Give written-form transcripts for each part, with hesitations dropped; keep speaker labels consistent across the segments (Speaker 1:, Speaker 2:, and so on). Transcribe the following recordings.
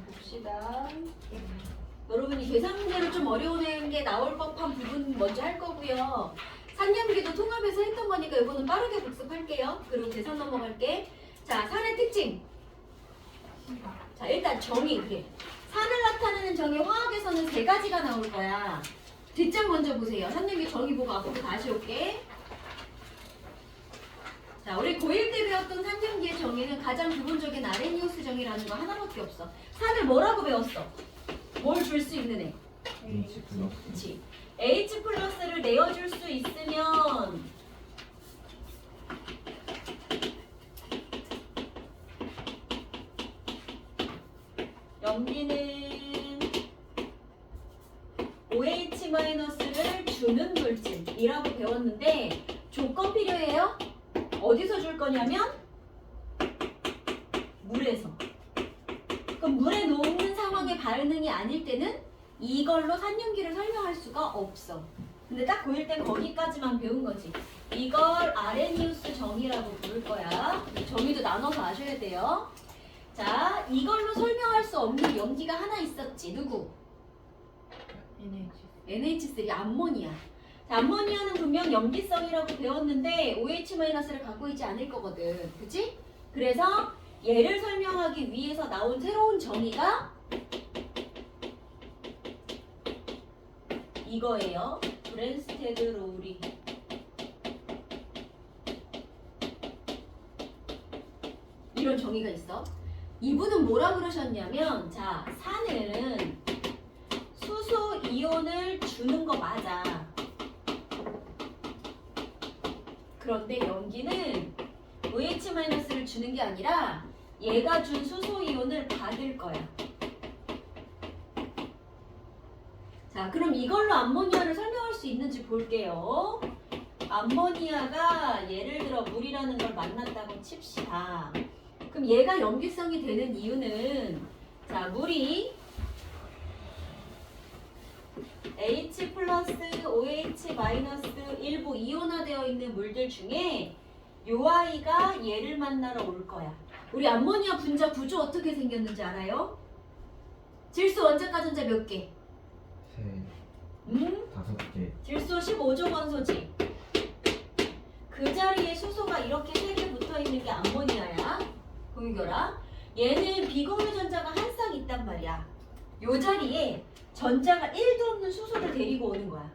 Speaker 1: 봅시다. 여러분이 계산 문제로 좀 어려운 게 나올 법한 부분 먼저 할 거고요. 산염기도 통합해서 했던 거니까 이거는 빠르게 복습할게요. 그리고 계산 넘어갈게. 자, 산의 특징. 자, 일단 정의. 그래. 산을 나타내는 정의 화학에서는 세 가지가 나올 거야. 뒷장 먼저 보세요. 산염기 정의 보고 앞으로 다시 올게. 자, 우리 고1 때 배웠던 산염기의 정의는 가장 기본적인 아레니우스 정의라는 거 하나밖에 없어. 산을 뭐라고 배웠어? 뭘 줄 수 있는 애?
Speaker 2: H 플러스.
Speaker 1: 그치. H 플러스를 내어줄 수 있으면 염기는 OH 마이너스를 주는 물질이라고 배웠는데 조건 필요해요? 어디서 줄 거냐면 물에서. 그럼 물에 녹는 상황의 반응이 아닐 때는 이걸로 산염기를 설명할 수가 없어. 근데 딱 고1 땐 거기까지만 배운 거지. 이걸 아레니우스 정의라고 부를 거야. 정의도 나눠서 아셔야 돼요. 자, 이걸로 설명할 수 없는 염기가 하나 있었지. 누구? NH3 암모니아. 자, 암모니아는 분명 염기성이라고 배웠는데 OH-를 갖고 있지 않을 거거든. 그치? 그래서 얘를 설명하기 위해서 나온 새로운 정의가 이거예요. 브랜스테드 로우리. 이런 정의가 있어. 이분은 뭐라 그러셨냐면, 자, 산은 수소 이온을 주는 거 맞아. 그런데 염기는 OH-를 주는 게 아니라 얘가 준 수소 이온을 받을 거야. 자, 그럼 이걸로 암모니아를 설명할 수 있는지 볼게요. 암모니아가 예를 들어 물이라는 걸 만났다고 칩시다. 그럼 얘가 염기성이 되는 이유는, 자, 물이 H 플러스 OH 마이너스 일부 이온화되어 있는 물들 중에 요 아이가 얘를 만나러 올 거야. 우리 암모니아 분자 구조 어떻게 생겼는지 알아요? 질소 원자과 전자 몇 개?
Speaker 2: 세. 5개.
Speaker 1: 질소 15조 건소지. 그 자리에 수소가 이렇게 3개 붙어있는 게 암모니아야. 공유결합. 얘는 비공유 전자가 한 쌍 있단 말이야. 요 자리에 전자가 1도 없는 수소를 데리고 오는 거야.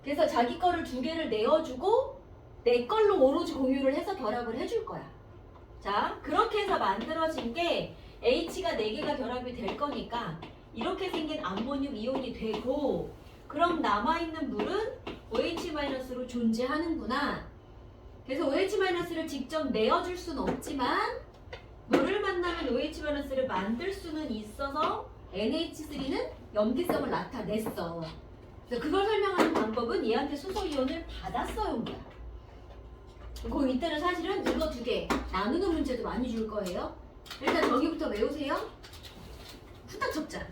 Speaker 1: 그래서 자기 거를 2개를 내어주고 내 걸로 오로지 공유를 해서 결합을 해줄 거야. 자, 그렇게 해서 만들어진 게 H가 4개가 결합이 될 거니까 이렇게 생긴 암모늄 이온이 되고, 그럼 남아있는 물은 OH-로 존재하는구나. 그래서 OH-를 직접 내어줄 수는 없지만 물을 만나면 OH-를 만들 수는 있어서 NH3는 염기성을 나타냈어. 그래서 그걸 설명하는 방법은 얘한테 수소 이온을 받았어요인 거야. 그 이때는 사실은 이거 2개 나누는 문제도 많이 줄 거예요. 일단 저기부터 외우세요. 후딱 적자.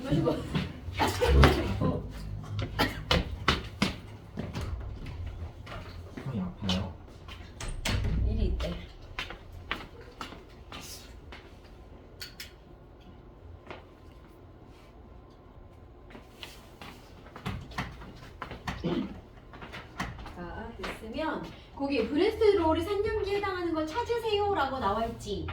Speaker 1: 마시고.
Speaker 2: 손이 아파요.
Speaker 1: 일이 있대. 자, 됐으면 거기 브레스테롤이 산염기에 해당하는 걸 찾으세요라고 나와있지.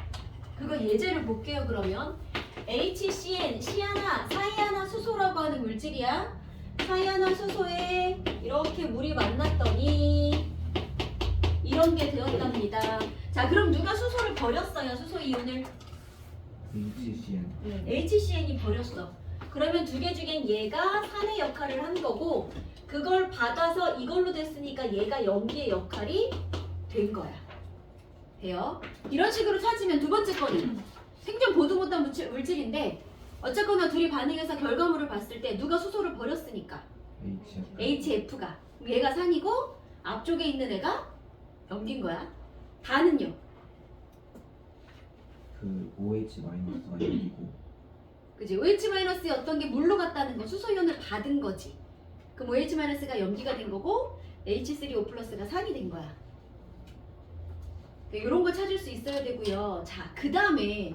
Speaker 1: 그거 예제를 볼게요. 그러면 HCN, 사이아나수소라고 하는 물질이야. 사이아나수소에 이렇게 물이 만났더니 이런 게 되었답니다. 자, 그럼 누가 수소를 버렸어요? 수소 이온을?
Speaker 2: HCN.
Speaker 1: HCN이 버렸어. 그러면 2개 중엔 얘가 산의 역할을 한 거고, 그걸 받아서 이걸로 됐으니까 얘가 염기의 역할이 된 거야. 돼요? 이런 식으로 찾으면 두 번째 거는 생전 보도 못한 물질인데 어쨌거나 둘이 반응해서 결과물을 봤을 때 누가 수소를 버렸으니까 HF가 얘가 산이고 앞쪽에 있는 애가 염기인 거야. 다는요?
Speaker 2: 그 OH 마이너스가 여기고
Speaker 1: 그지? OH- 어떤 게 물로 갔다는 거 수소이온을 받은 거지. 그럼 OH-가 염기가 된 거고 H3O+가 산이 된 거야. 이런 거 찾을 수 있어야 되고요. 자, 그 다음에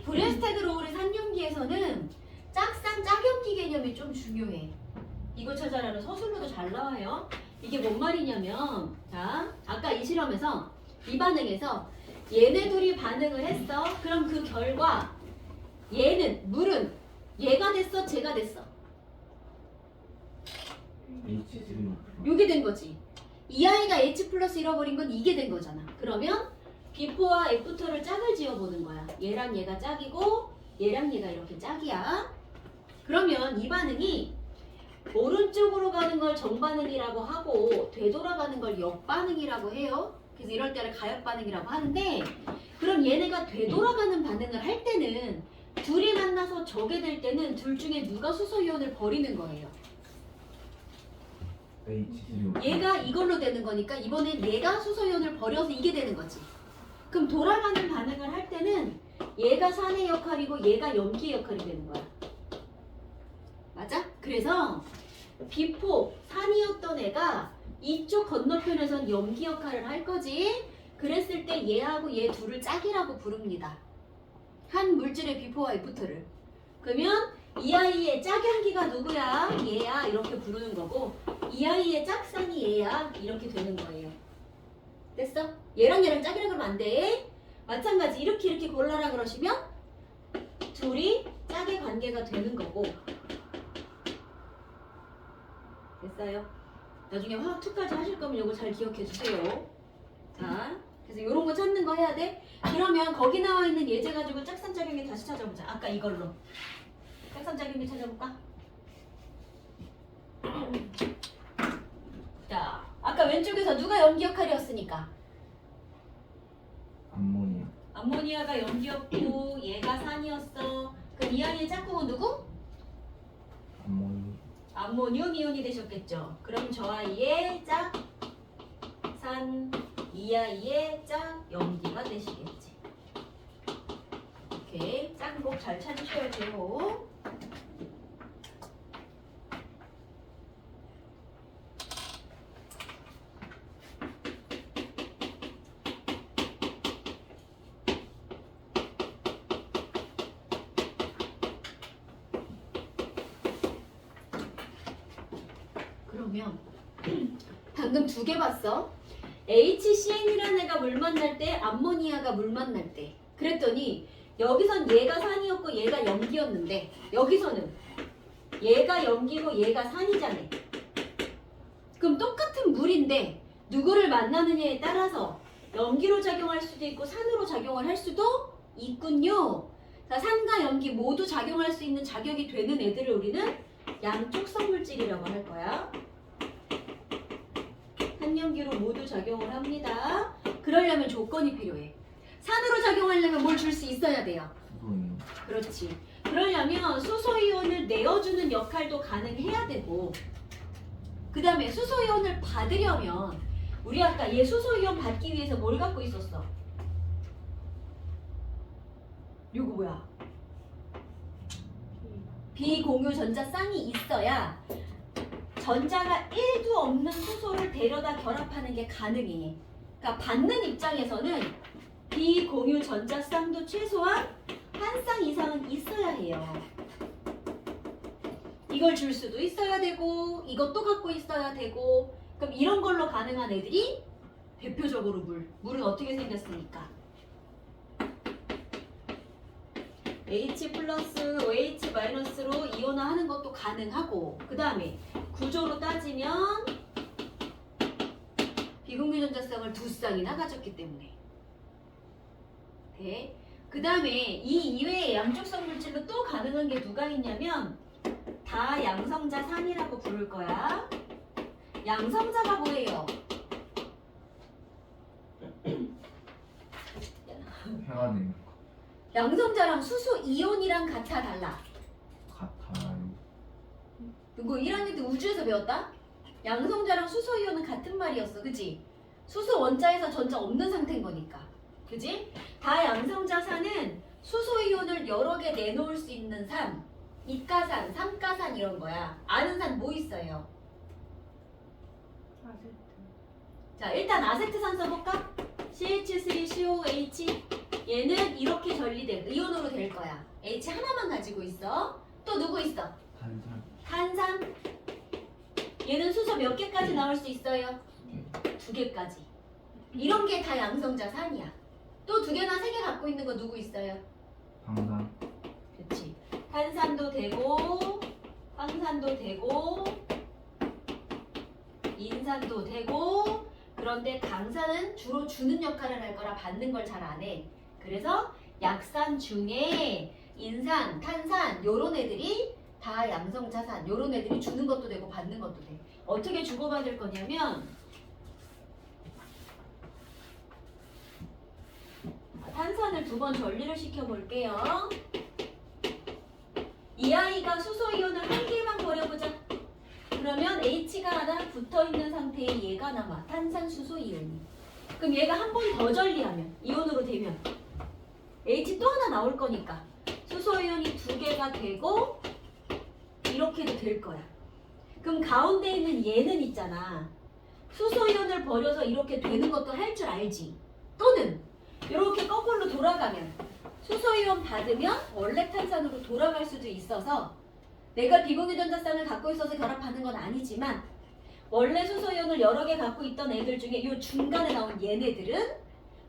Speaker 1: 브레스테그로울의 산염기에서는 짝산 짝염기 개념이 좀 중요해. 이거 찾아라는 서술로도 잘 나와요. 이게 뭔 말이냐면, 자, 아까 이 실험에서 이 반응에서 얘네 둘이 반응을 했어. 그럼 그 결과 얘는 물은 얘가 됐어, 쟤가 됐어.
Speaker 2: H3O
Speaker 1: 요게 된 거지. 이 아이가 H 플러스 잃어버린 건 이게 된 거잖아. 그러면 비포와 애프터를 짝을 지어보는 거야. 얘랑 얘가 짝이고 얘랑 얘가 이렇게 짝이야. 그러면 이 반응이 오른쪽으로 가는 걸 정반응이라고 하고 되돌아가는 걸 역반응이라고 해요. 그래서 이럴 때를 가역반응이라고 하는데, 그럼 얘네가 되돌아가는 반응을 할 때는 둘이 만나서 저게 될 때는 둘 중에 누가 수소이온을 버리는 거예요.
Speaker 2: H3O
Speaker 1: 얘가 이걸로 되는 거니까 이번엔 얘가 수소이온을 버려서 이게 되는 거지. 그럼 돌아가는 반응을 할 때는 얘가 산의 역할이고 얘가 염기의 역할이 되는 거야. 맞아? 그래서 비포 산이었던 애가 이쪽 건너편에선 염기 역할을 할 거지. 그랬을 때 얘하고 얘 둘을 짝이라고 부릅니다. 한 물질의 비포와 애프터를. 그러면 이 아이의 짝염기가 누구야? 얘야. 이렇게 부르는 거고, 이 아이의 짝산이 얘야. 이렇게 되는 거예요. 됐어? 얘랑 얘랑 짝이라 그러면 안 돼. 마찬가지 이렇게 골라라 그러시면 둘이 짝의 관계가 되는 거고. 됐어요? 나중에 화학 2까지 하실 거면 이거 잘 기억해 주세요. 자, 그래서 이런 거 찾는 거 해야 돼. 그러면 거기 나와 있는 예제 가지고 짝산짝용기 다시 찾아보자. 아까 이걸로 짝산짝용기 찾아볼까? 자, 아까 왼쪽에서 누가 염기 역할이었으니까
Speaker 2: 암모니아
Speaker 1: 암모니아가 염기였고 얘가 산이었어. 그럼 이 아이의 짝꿍은 누구? 암모늄 이온이 되셨겠죠. 그럼 저 아이의 짝산, 이 아이의 짝염기가 되시겠지. 오케이, 짝은 꼭 잘 찾으셔야 돼요. 그러면 방금 두 개 봤어. HCN이라는 애가 물 만날 때, 암모니아가 물 만날 때. 그랬더니 여기선 얘가 산이었고 얘가 염기였는데, 여기서는 얘가 염기고 얘가 산이잖아. 그럼 똑같은 물인데 누구를 만나느냐에 따라서 염기로 작용할 수도 있고 산으로 작용을 할 수도 있군요. 자, 산과 염기 모두 작용할 수 있는 자격이 되는 애들을 우리는 양쪽성 물질이라고 할 거야. 한염기로 모두 작용을 합니다. 그러려면 조건이 필요해. 산으로 작용하려면 뭘 줄 수 있어야 돼요.
Speaker 2: 수소이온
Speaker 1: 그렇지. 그러려면 수소이온을 내어주는 역할도 가능해야 되고, 그 다음에 수소이온을 받으려면 우리 아까 얘 수소이온 받기 위해서 뭘 갖고 있었어? 요거 뭐야? 비공유 전자 쌍이 있어야 전자가 1도 없는 수소를 데려다 결합하는 게 가능해. 그러니까 받는 입장에서는 비공유 전자 쌍도 최소한 한 쌍 이상은 있어야 해요. 이걸 줄 수도 있어야 되고 이것도 갖고 있어야 되고, 그럼 이런 걸로 가능한 애들이 대표적으로 물은 어떻게 생겼습니까? H 플러스 OH 마이너스로 이온화하는 것도 가능하고, 그 다음에 구조로 따지면 비공유 전자쌍을 두 쌍이나 가졌기 때문에. 네. 그 다음에 이 이외의 양쪽성 물질로 또 가능한 게 누가 있냐면 다양성자 산이라고 부를 거야. 양성자가 뭐예요?
Speaker 2: 회화되는
Speaker 1: 양성자랑 수소 이온이랑 같아 달라? 누구 1학년 때 우주에서 배웠다? 양성자랑 수소이온은 같은 말이었어. 그치? 수소 원자에서 전자 없는 상태인 거니까. 그치? 다양성자산은 수소이온을 여러 개 내놓을 수 있는 산, 이가산, 삼가산 이런 거야. 아는 산 뭐 있어요?
Speaker 3: 아세트.
Speaker 1: 자, 일단 아세트산 써볼까? CH3COH. 얘는 이렇게 전리돼. 이온으로 될 거야. H 하나만 가지고 있어. 또 누구 있어?
Speaker 2: 탄산
Speaker 1: 탄산. 얘는 수소 몇 개까지 나올 수 있어요?
Speaker 2: 2개.
Speaker 1: 2개까지. 이런 게 다 양성자산이야. 또 2개나 3개 갖고 있는 거 누구 있어요?
Speaker 2: 방산
Speaker 1: 그치. 탄산도 되고, 황산도 되고, 인산도 되고, 그런데 강산은 주로 주는 역할을 할 거라 받는 걸 잘 안 해. 그래서 약산 중에 인산, 탄산 요런 애들이 다 양성자산. 요런 애들이 주는 것도 되고 받는 것도 돼. 어떻게 주고받을 거냐면 탄산을 2번 전리를 시켜볼게요. 이 아이가 수소이온을 한 개만 버려보자. 그러면 H가 하나 붙어있는 상태에 얘가 남아. 탄산 수소이온이. 그럼 얘가 한 번 더 전리하면 이온으로 되면 H 또 하나 나올 거니까 수소이온이 2개가 되고 이렇게도 될 거야. 그럼 가운데 있는 얘는 있잖아. 수소이온을 버려서 이렇게 되는 것도 할 줄 알지. 또는 이렇게 거꾸로 돌아가면 수소이온 받으면 원래 탄산으로 돌아갈 수도 있어서 내가 비공유전자쌍을 갖고 있어서 결합하는 건 아니지만 원래 수소이온을 여러 개 갖고 있던 애들 중에 이 중간에 나온 얘네들은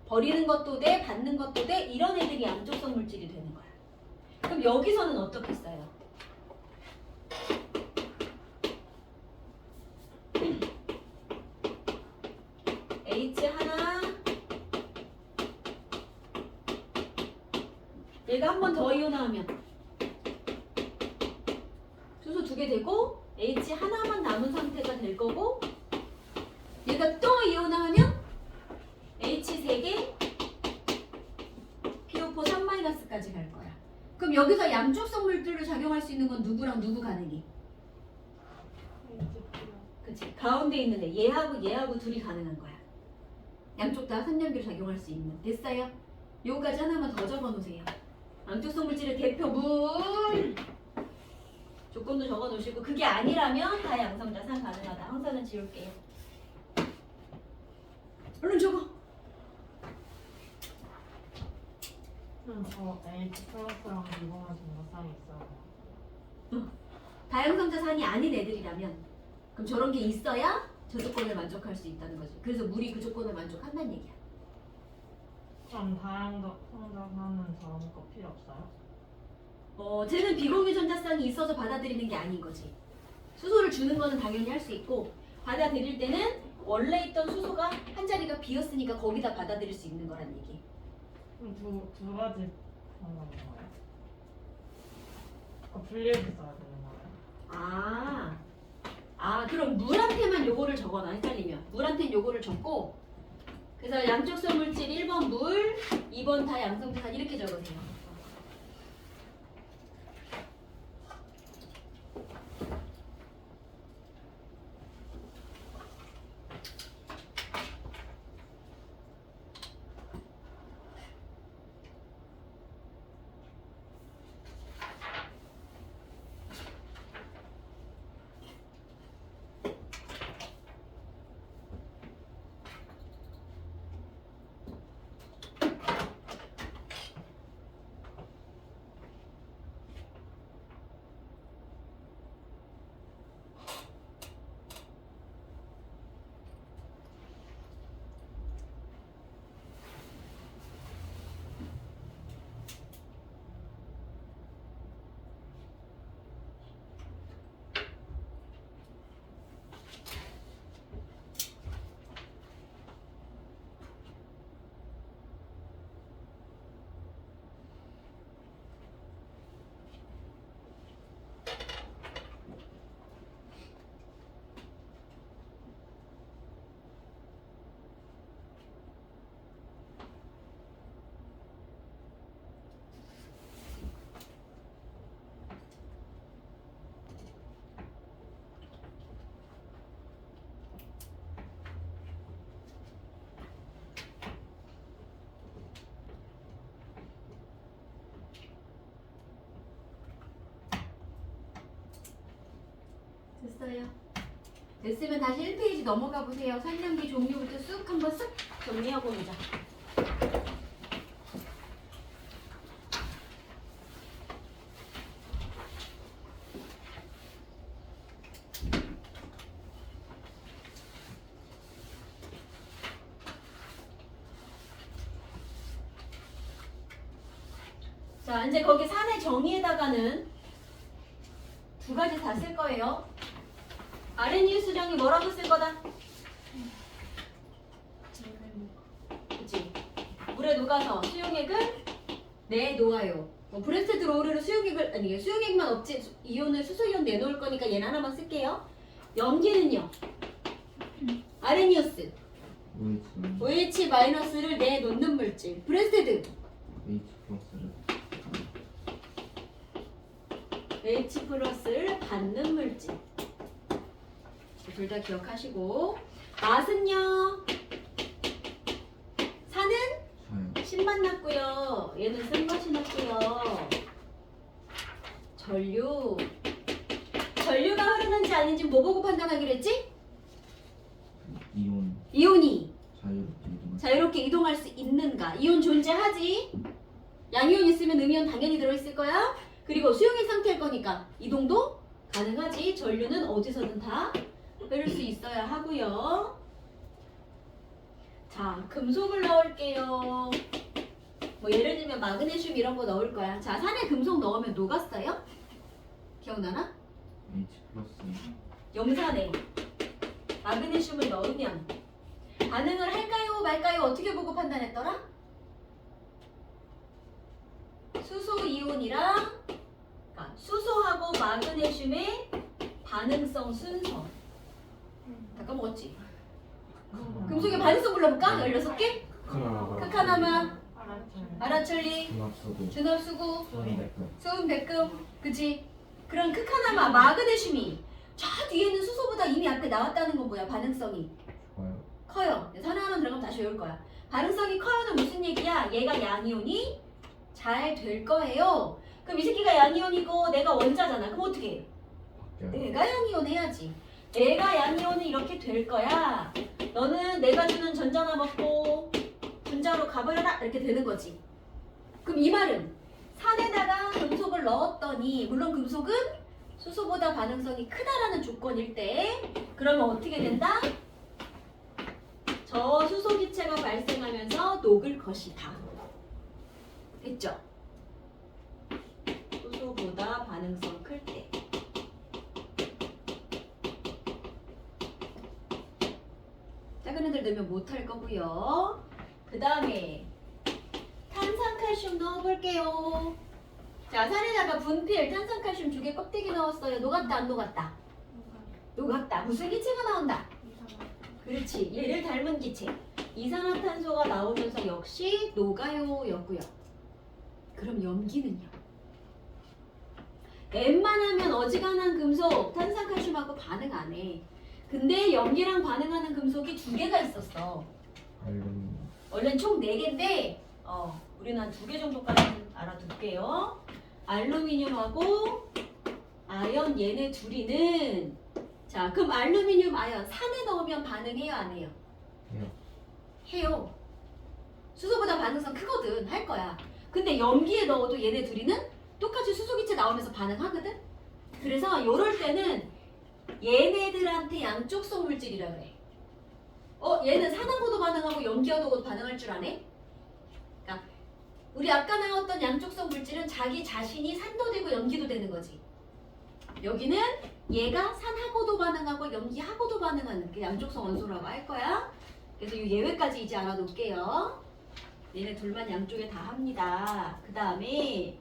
Speaker 1: 버리는 것도 돼, 받는 것도 돼, 이런 애들이 양쪽성 물질이 되는 거야. 그럼 여기서는 어떻게 써요? H 하나, 얘가 한 번 더 이온화하면 수소 2개 되고 H 하나만 남은 상태가 될 거고, 얘가 또 이온화하면 H 3개, PO4 3-까지 갈 거야. 그럼 여기서 양쪽성 물질로 작용할 수 있는 건 누구랑 누구 가능해? 그치? 가운데 있는 애, 얘하고 둘이 가능한 거야. 양쪽 다 삼연기로 작용할 수 있는. 됐어요? 요거까지 하나만 더 적어 놓으세요. 양쪽성 물질의 대표 물. 조건도 적어 놓으시고, 그게 아니라면 다 양성자산 가능하다. 항산은 지울게요. 얼른 적어.
Speaker 3: 저 H 플러스랑 이거만 정보쌍이 있어요.
Speaker 1: 다양성자산이 아닌 애들이라면 그럼 저런 게 있어야 저 조건을 만족할 수 있다는 거지. 그래서 물이 그 조건을 만족한다는 얘기야.
Speaker 3: 그럼 다양성자산은 저런 거 필요 없어요?
Speaker 1: 쟤는 비공유전자쌍이 있어서 받아들이는 게 아닌 거지. 수소를 주는 거는 당연히 할 수 있고, 받아들일 때는 원래 있던 수소가 한 자리가 비었으니까 거기다 받아들일 수 있는 거란 얘기.
Speaker 3: 그럼 두 가지 하는 거예요? 분리해서 써야 되는 거예요?
Speaker 1: 그럼 물한테만 요거를 적어놔. 헷갈리면 물한테는 요거를 적고, 그래서 양쪽성 물질 1번 물, 2번 다 양성자산 이렇게 적으세요. 됐어요. 됐으면 다시 1페이지 넘어가 보세요. 산염기 종류부터 쑥 한번 쓱 정리하고 보자. 자, 이제 거기 산의 정의에다가는 두 가지 다 쓸 거예요. 아레니우스 수정이 뭐라고 쓸 거다? 그치? 물에 녹아서 수용액을 내놓아요. 뭐 브레스테드 로우르로 수용액을 아니 수용액만 없지 이온을 수소이온 내놓을 거니까 얘는 하나만 쓸게요. 염기는요. 아레니우스
Speaker 2: OH
Speaker 1: OH-를 내놓는 물질. 브레스테드
Speaker 2: H 플러스를
Speaker 1: H+를 받는 물질. 둘 다 기억하시고. 맛은요. 산은
Speaker 2: 사요.
Speaker 1: 신맛 났고요. 얘는 쓴맛이 났고요. 전류가 흐르는지 아닌지 뭐 보고 판단하기로 했지?
Speaker 2: 이온
Speaker 1: 이온이
Speaker 2: 자유롭게 이동할
Speaker 1: 자유롭게 이동할 수 있는가? 이온 존재하지. 양이온 있으면 음이온 당연히 들어있을 거야. 그리고 수용액 상태일 거니까 이동도 가능하지. 전류는 어디서든 다 흐를 수 있어야 하고요. 자, 금속을 넣을게요. 뭐 예를 들면 마그네슘 이런 거 넣을 거야. 자, 산에 금속 넣으면 녹았어요? 기억나나?
Speaker 2: H 플러스
Speaker 1: 염산에 마그네슘을 넣으면 반응을 할까요? 말까요? 어떻게 보고 판단했더라? 수소 이온이랑 그러니까 수소하고 마그네슘의 반응성 순서. 다 까먹었지? 금속의 반응성 불러볼까? 16개? 크카나마, 아라철리,
Speaker 2: 중합소도
Speaker 1: 준합수구,
Speaker 2: 소음백금
Speaker 1: 소음, 백금, 그치? 그런 크카나마, 마그네슘이 저 뒤에는 수소보다 이미 앞에 나왔다는 건 뭐야? 반응성이
Speaker 2: 좋아요.
Speaker 1: 커요. 하나하나 들어가면 다시 외울 거야. 반응성이 커요는 무슨 얘기야? 얘가 양이온이 잘 될 거예요. 그럼 이 새끼가 양이온이고 내가 원자잖아. 그럼 어떻게 해?
Speaker 2: 바뀌어요.
Speaker 1: 내가 양이온 해야지. 내가 양이온은 이렇게 될 거야. 너는 내가 주는 전자나 먹고 분자로 가버려라. 이렇게 되는 거지. 그럼 이 말은 산에다가 금속을 넣었더니 물론 금속은 수소보다 반응성이 크다라는 조건일 때 그러면 어떻게 된다? 저 수소 기체가 발생하면서 녹을 것이다. 됐죠? 수소보다 반응성 클 때. 작은 애들 넣으면 못할 거고요. 그 다음에 탄산칼슘 넣어볼게요. 자, 산에다가 분필 탄산칼슘 2개 껍데기 넣었어요. 녹았다 안 녹았다? 녹았다. 무슨 기체가 나온다? 그렇지. 얘를 닮은 기체. 이산화탄소가 나오면서 역시 녹아요 였고요. 그럼 염기는요? 웬만하면 어지간한 금속 탄산칼슘하고 반응 안 해. 근데 염기랑 반응하는 금속이 2개가 있었어.
Speaker 2: 알루미늄
Speaker 1: 원래는 총 4개인데 우리는 한 2개 정도까지는 알아둘게요. 알루미늄하고 아연 얘네 둘이는 자 그럼 알루미늄 아연 산에 넣으면 반응해요 안 해요?
Speaker 2: 해요.
Speaker 1: 해요. 수소보다 반응성 크거든. 할 거야. 근데 염기에 넣어도 얘네 둘이는 똑같이 수소기체 나오면서 반응하거든. 그래서 요럴 때는 얘네들한테 양쪽성 물질이라 그래. 얘는 산하고도 반응하고 염기하고도 반응할 줄 아네? 그러니까 우리 아까 나왔던 양쪽성 물질은 자기 자신이 산도 되고 염기도 되는 거지. 여기는 얘가 산하고도 반응하고 염기하고도 반응하는 그 양쪽성 원소라고 할 거야. 그래서 이 예외까지 이제 알아놓을게요. 얘네 둘만 양쪽에 다 합니다. 그 다음에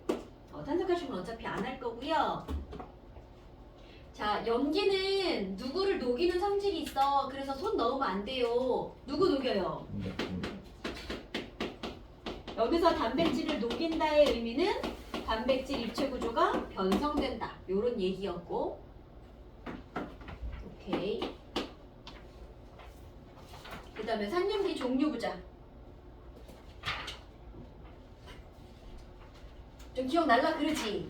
Speaker 1: 탄산칼슘은 어차피 안 할 거고요. 자, 염기는 누구를 녹이는 성질이 있어. 그래서 손 넣으면 안 돼요. 누구 녹여요? 여기서 단백질을 녹인다의 의미는 단백질 입체 구조가 변성된다. 요런 얘기였고. 오케이. 그 다음에 산염기 종류 보자. 좀 기억날라 그러지?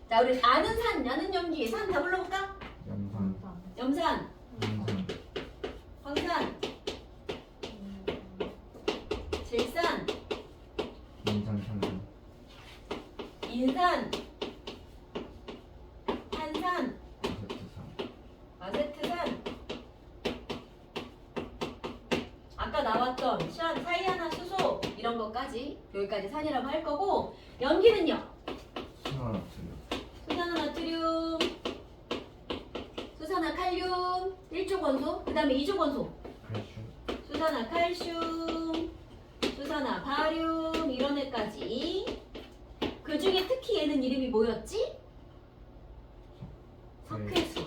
Speaker 1: 자, 자, 우리 아는 산, 아는 염기, 산 다 불러볼까?
Speaker 2: 염산,
Speaker 1: 염산,
Speaker 2: 홍산,
Speaker 1: 황산, 질산,
Speaker 2: 인산, 산산,
Speaker 1: 인산, 한산,
Speaker 2: 아세트산,
Speaker 1: 마세트산. 아까 나왔던 산, 사이아나, 수소 이런 것까지 여기까지 산이라고 할 거고 염기는요.
Speaker 2: 수산화나트륨,
Speaker 1: 수산화나트륨, 수산화칼륨, 1족 원소, 그 다음에 2족 원소
Speaker 2: 칼슘,
Speaker 1: 수산화칼슘, 수산화바륨 이런 애까지. 그 중에 특히 얘는 이름이 뭐였지? 석회수.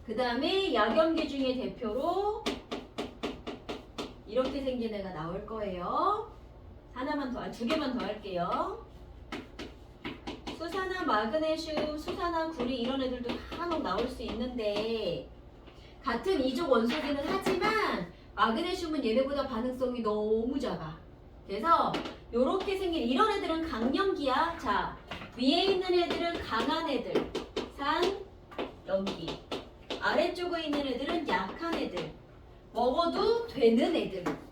Speaker 1: 그 다음에 약염기 중에 대표로 이렇게 생긴 애가 나올 거예요. 하나만 더, 두 개만 더 할게요. 수산화 마그네슘, 수산화 구리 이런 애들도 간혹 나올 수 있는데 같은 이족 원소기는 하지만 마그네슘은 얘네보다 반응성이 너무 작아. 그래서 요렇게 생긴 이런 애들은 강염기야. 자, 위에 있는 애들은 강한 애들, 산, 염기. 아래쪽에 있는 애들은 약한 애들, 먹어도 되는 애들.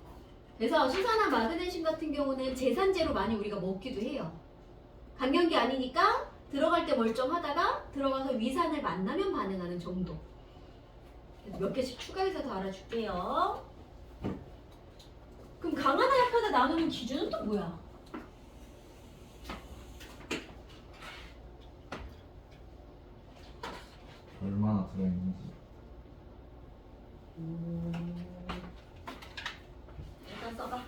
Speaker 1: 그래서 수산화 마그네슘 같은 경우는 제산제로 많이 우리가 먹기도 해요. 강경기 아니니까 들어갈 때 멀쩡하다가 들어가서 위산을 만나면 반응하는 정도. 몇 개씩 추가해서 더 알아줄게요. 그럼 강하다 약하다 나누는 기준은 또 뭐야?
Speaker 2: 얼마나 들어있는지,
Speaker 1: 일단 써봐.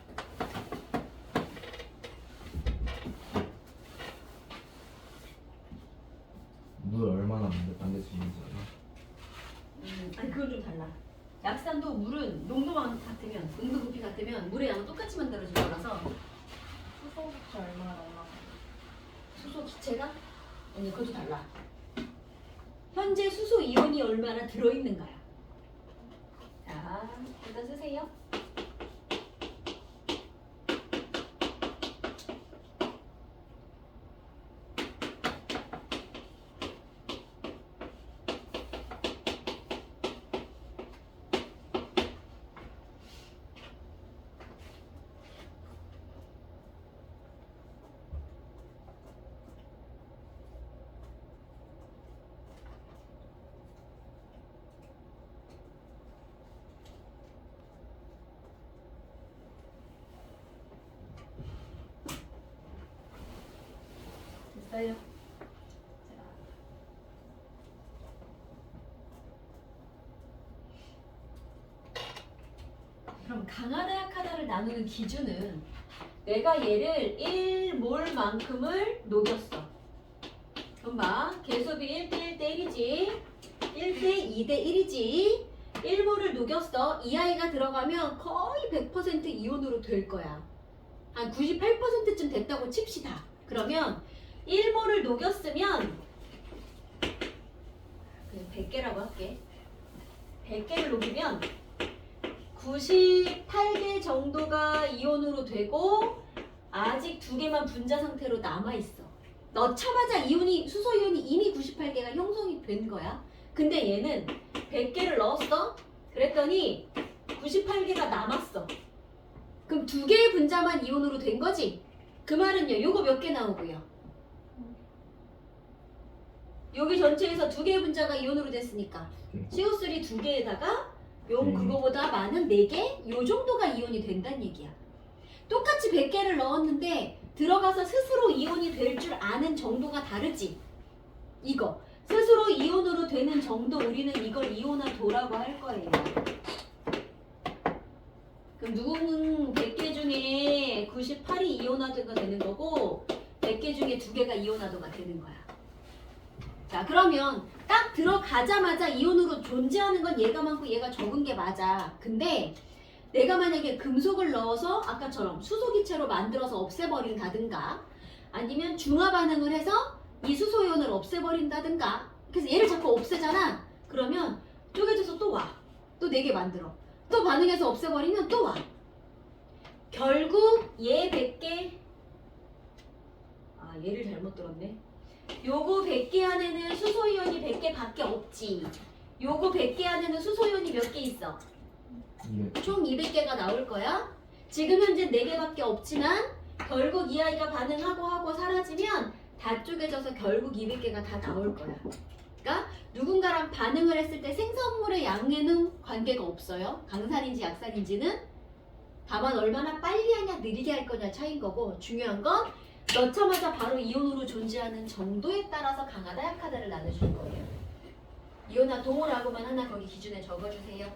Speaker 2: 물 얼마나 만들 수 있는지 알아?
Speaker 1: 아니 그건 좀 달라. 약산도 물은 농도만 같으면, 농도 부피 같으면 물의 양은 똑같이 만들어질 거라서
Speaker 3: 수소 기체 얼마나 올라가?
Speaker 1: 수소 기체가? 아니 그것도 달라. 현재 수소 이온이 얼마나 들어있는가요? 자, 일단 쓰세요. 됐어요. 그럼 강하다 약하다를 나누는 기준은 내가 얘를 1몰만큼을 녹였어. 그럼 봐. 계수비 1대 1대 1이지. 1대 2대 1이지. 1몰을 녹였어. 이 아이가 들어가면 거의 100% 이온으로 될 거야. 한 98%쯤 됐다고 칩시다. 그러면 1몰을 녹였으면 그냥 100개라고 할게. 100개를 녹이면 98개 정도가 이온으로 되고 아직 2개만 분자 상태로 남아있어. 넣자마자 이온이, 수소 이온이 이미 98개가 형성이 된 거야. 근데 얘는 100개를 넣었어. 그랬더니 98개가 남았어. 그럼 2개의 분자만 이온으로 된 거지? 그 말은요, 요거 몇 개 나오고요? 여기 전체에서 2개의 분자가 이온으로 됐으니까 CO3 2개에다가 그거보다 많은 4개? 요 정도가 이온이 된다는 얘기야. 똑같이 100개를 넣었는데 들어가서 스스로 이온이 될 줄 아는 정도가 다르지. 이거 스스로 이온으로 되는 정도, 우리는 이걸 이온화도라고 할 거예요. 그럼 누구는 100개 중에 98이 이온화도가 되는 거고 100개 중에 2개가 이온화도가 되는 거야. 자, 그러면 딱 들어가자마자 이온으로 존재하는 건 얘가 많고 얘가 적은 게 맞아. 근데 내가 만약에 금속을 넣어서 아까처럼 수소기체로 만들어서 없애버린다든가 아니면 중화 반응을 해서 이 수소이온을 없애버린다든가, 그래서 얘를 자꾸 없애잖아. 그러면 쪼개져서 또 와. 또 4개 만들어. 또 반응해서 없애버리면 또 와. 결국 얘 100개, 아, 얘를 잘못 들었네. 요거 100개 안에는 수소이온이 100개 밖에 없지. 요거 100개 안에는 수소이온이 몇 개 있어?
Speaker 2: 200.
Speaker 1: 총 200개가 나올 거야. 지금 현재 4개밖에 없지만 결국 이 아이가 반응하고 사라지면 다 쪼개져서 결국 200개가 다 나올 거야. 그러니까 누군가랑 반응을 했을 때 생성물의 양에는 관계가 없어요. 강산인지 약산인지는. 다만 얼마나 빨리 하냐 느리게 할 거냐 차이인 거고, 중요한 건 넣자마자 바로 이온으로 존재하는 정도에 따라서 강하다 약하다를 나눠줄 거예요. 이온화 동호라고만 하나 거기 기준에 적어주세요.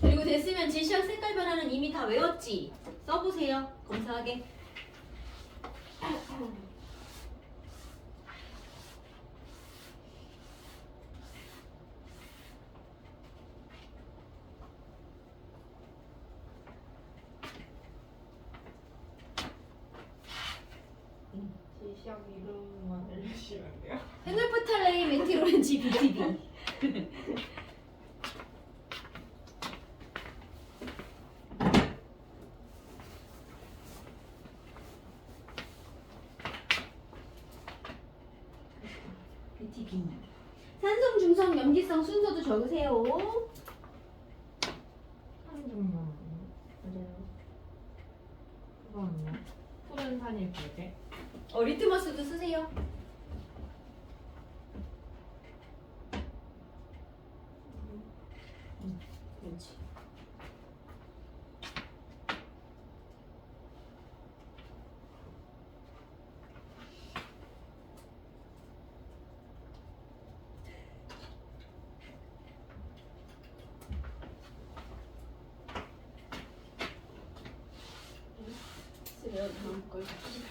Speaker 1: 그리고 됐으면 지시학 색깔 변화는 이미 다 외웠지? 써보세요. 검사하게.
Speaker 3: 시작 이름만 알려주시면 돼요.
Speaker 1: 페놀프탈레이 메틸오렌지 BTB. BTB. 산성, 중성, 염기성 순서도 적으세요.
Speaker 3: 한종만 맞아요. 그거는요? 푸른 산일 베개.
Speaker 1: 리트머스도 쓰세요. 그렇지. 쓰면 다음 걸 봅시다.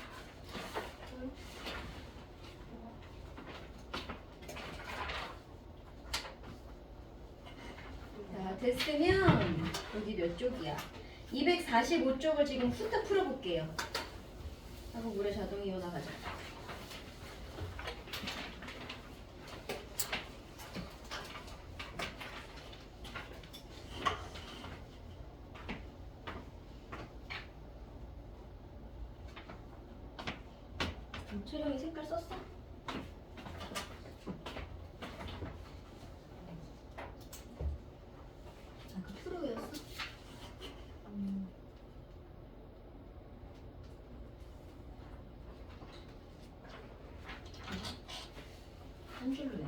Speaker 1: 자, 됐으면 여기 몇 쪽이야? 245쪽을 지금 후딱 풀어볼게요. 하고 물에 자동 이온화 가자. 촬영이 색깔 썼어? 그 프로였어? 한 줄로 해.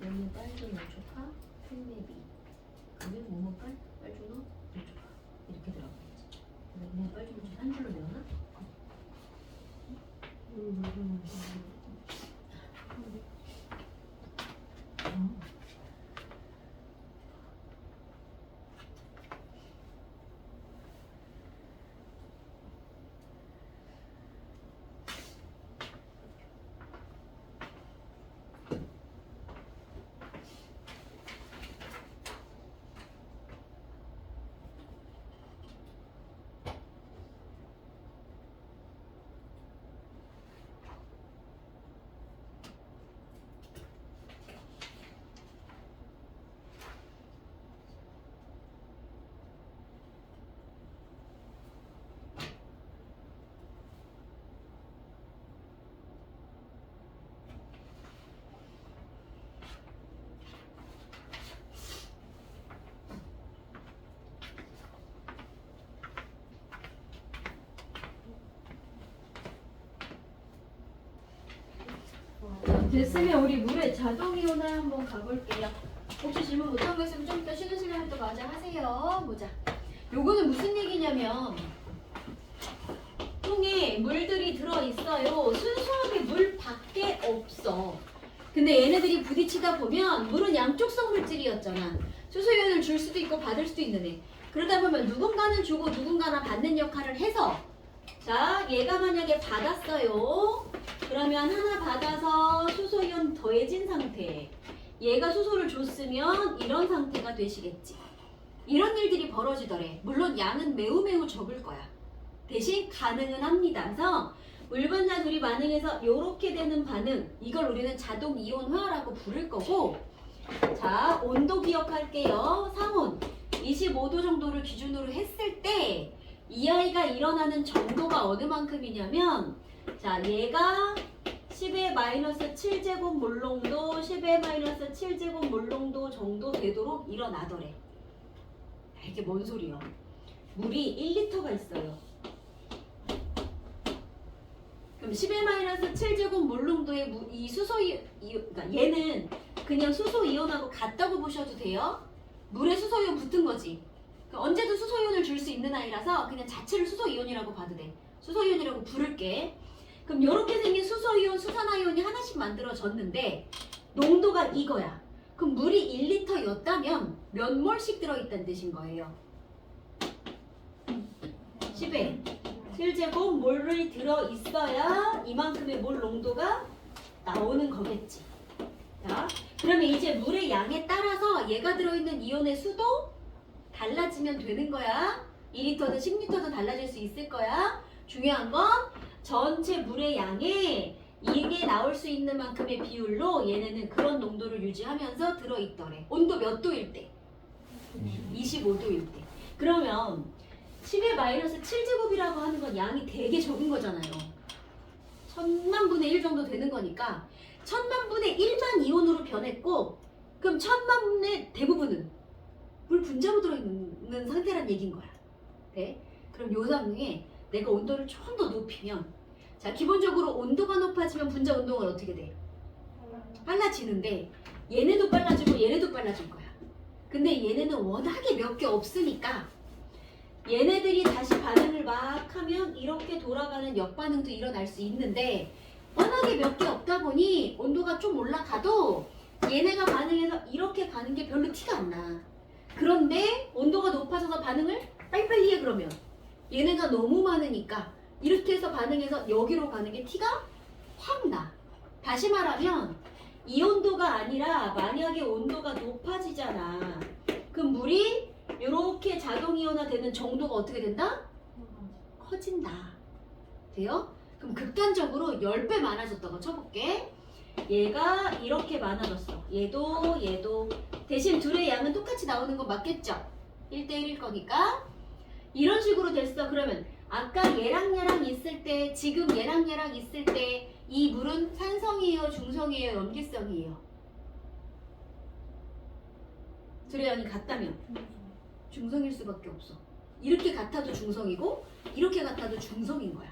Speaker 1: 여기 빨주노 조카, 팬베비. 그러면 모모빨, 빨주노, 조카. 이렇게 들어가야지. 모모 빨주노 조카 한 줄로 외우나? 됐으면 우리 물에 자동 이온화 한번 가볼게요. 혹시 질문 못한 거 있으면 좀 이따 쉬는 시간에 또 마저 하세요. 보자. 요거는 무슨 얘기냐면 통에 물들이 들어있어요. 순수하게 물밖에 없어. 근데 얘네들이 부딪히다 보면 물은 양쪽성 물질이었잖아. 수소이온을 줄 수도 있고 받을 수도 있는 애. 그러다 보면 누군가는 주고 누군가는 받는 역할을 해서, 자, 얘가 만약에 받았어요. 그러면 하나 받아서 수소이온 더해진 상태. 얘가 수소를 줬으면 이런 상태가 되시겠지. 이런 일들이 벌어지더래. 물론 양은 매우 적을 거야. 대신 가능은 합니다. 그래서 물반자 둘이 반응해서 이렇게 되는 반응, 이걸 우리는 자동 이온화라고 부를 거고, 자, 온도 기억할게요. 상온. 25도 정도를 기준으로 했을 때 이 아이가 일어나는 정도가 어느 만큼이냐면 자 얘가 10의 마이너스 7제곱 몰롱도 10의 마이너스 7제곱 몰롱도 정도 되도록 일어나더래. 이게 뭔 소리야? 물이 1리터가 있어요. 그럼 10의 마이너스 7제곱 몰롱도의 이 수소 그러니까 얘는 그냥 수소 이온하고 같다고 보셔도 돼요. 물에 수소 이온 붙은 거지. 그러니까 언제든 수소 이온을 줄 수 있는 아이라서 그냥 자체를 수소 이온이라고 봐도 돼. 수소 이온이라고 부를게. 그럼 이렇게 생긴 수소 이온, 수산화이온이 하나씩 만들어졌는데 농도가 이거야. 그럼 물이 1리터였다면 몇 몰씩 들어있다는 뜻인 거예요. 10에 7제곱 몰이 들어있어야 이만큼의 몰 농도가 나오는 거겠지. 자, 그러면 이제 물의 양에 따라서 얘가 들어있는 이온의 수도 달라지면 되는 거야. 2리터든 10리터든 달라질 수 있을 거야. 중요한 건 전체 물의 양에 이게 나올 수 있는 만큼의 비율로 얘네는 그런 농도를 유지하면서 들어있더래. 온도 몇 도일 때? 25도일 때. 그러면 10의 마이너스 7제곱이라고 하는 건 양이 되게 적은 거잖아요. 1000만분의 1 정도 되는 거니까 1000만분의 1만 이온으로 변했고 그럼 1000만분의 대부분은 물 분자로 들어있는 상태란 얘기인 거야. 네? 그럼 요 상황에 내가 온도를 좀 더 높이면 자 기본적으로 온도가 높아지면 분자 운동은 어떻게 돼? 빨라지는데 얘네도 빨라지고 얘네도 빨라질 거야. 근데 얘네는 워낙에 몇 개 없으니까 얘네들이 다시 반응을 막 하면 이렇게 돌아가는 역반응도 일어날 수 있는데 워낙에 몇 개 없다 보니 온도가 좀 올라가도 얘네가 반응해서 이렇게 가는 게 별로 티가 안 나. 그런데 온도가 높아져서 반응을 빨리빨리 해 그러면 얘네가 너무 많으니까 이렇게 해서 반응해서 여기로 가는 게 티가 확 나. 다시 말하면 이 온도가 아니라 만약에 온도가 높아지잖아. 그럼 물이 이렇게 자동이온화되는 정도가 어떻게 된다? 커진다. 돼요? 그럼 극단적으로 10배 많아졌다고 쳐볼게. 얘가 이렇게 많아졌어. 얘도 대신 둘의 양은 똑같이 나오는 건 맞겠죠? 1대1일 거니까 이런 식으로 됐어. 그러면 아까 얘랑 있을 때 지금 얘랑 있을 때 이 물은 산성이에요? 중성이에요? 염기성이에요? 둘의 양이 같다면 중성일 수밖에 없어. 이렇게 같아도 중성이고 이렇게 같아도 중성인 거야.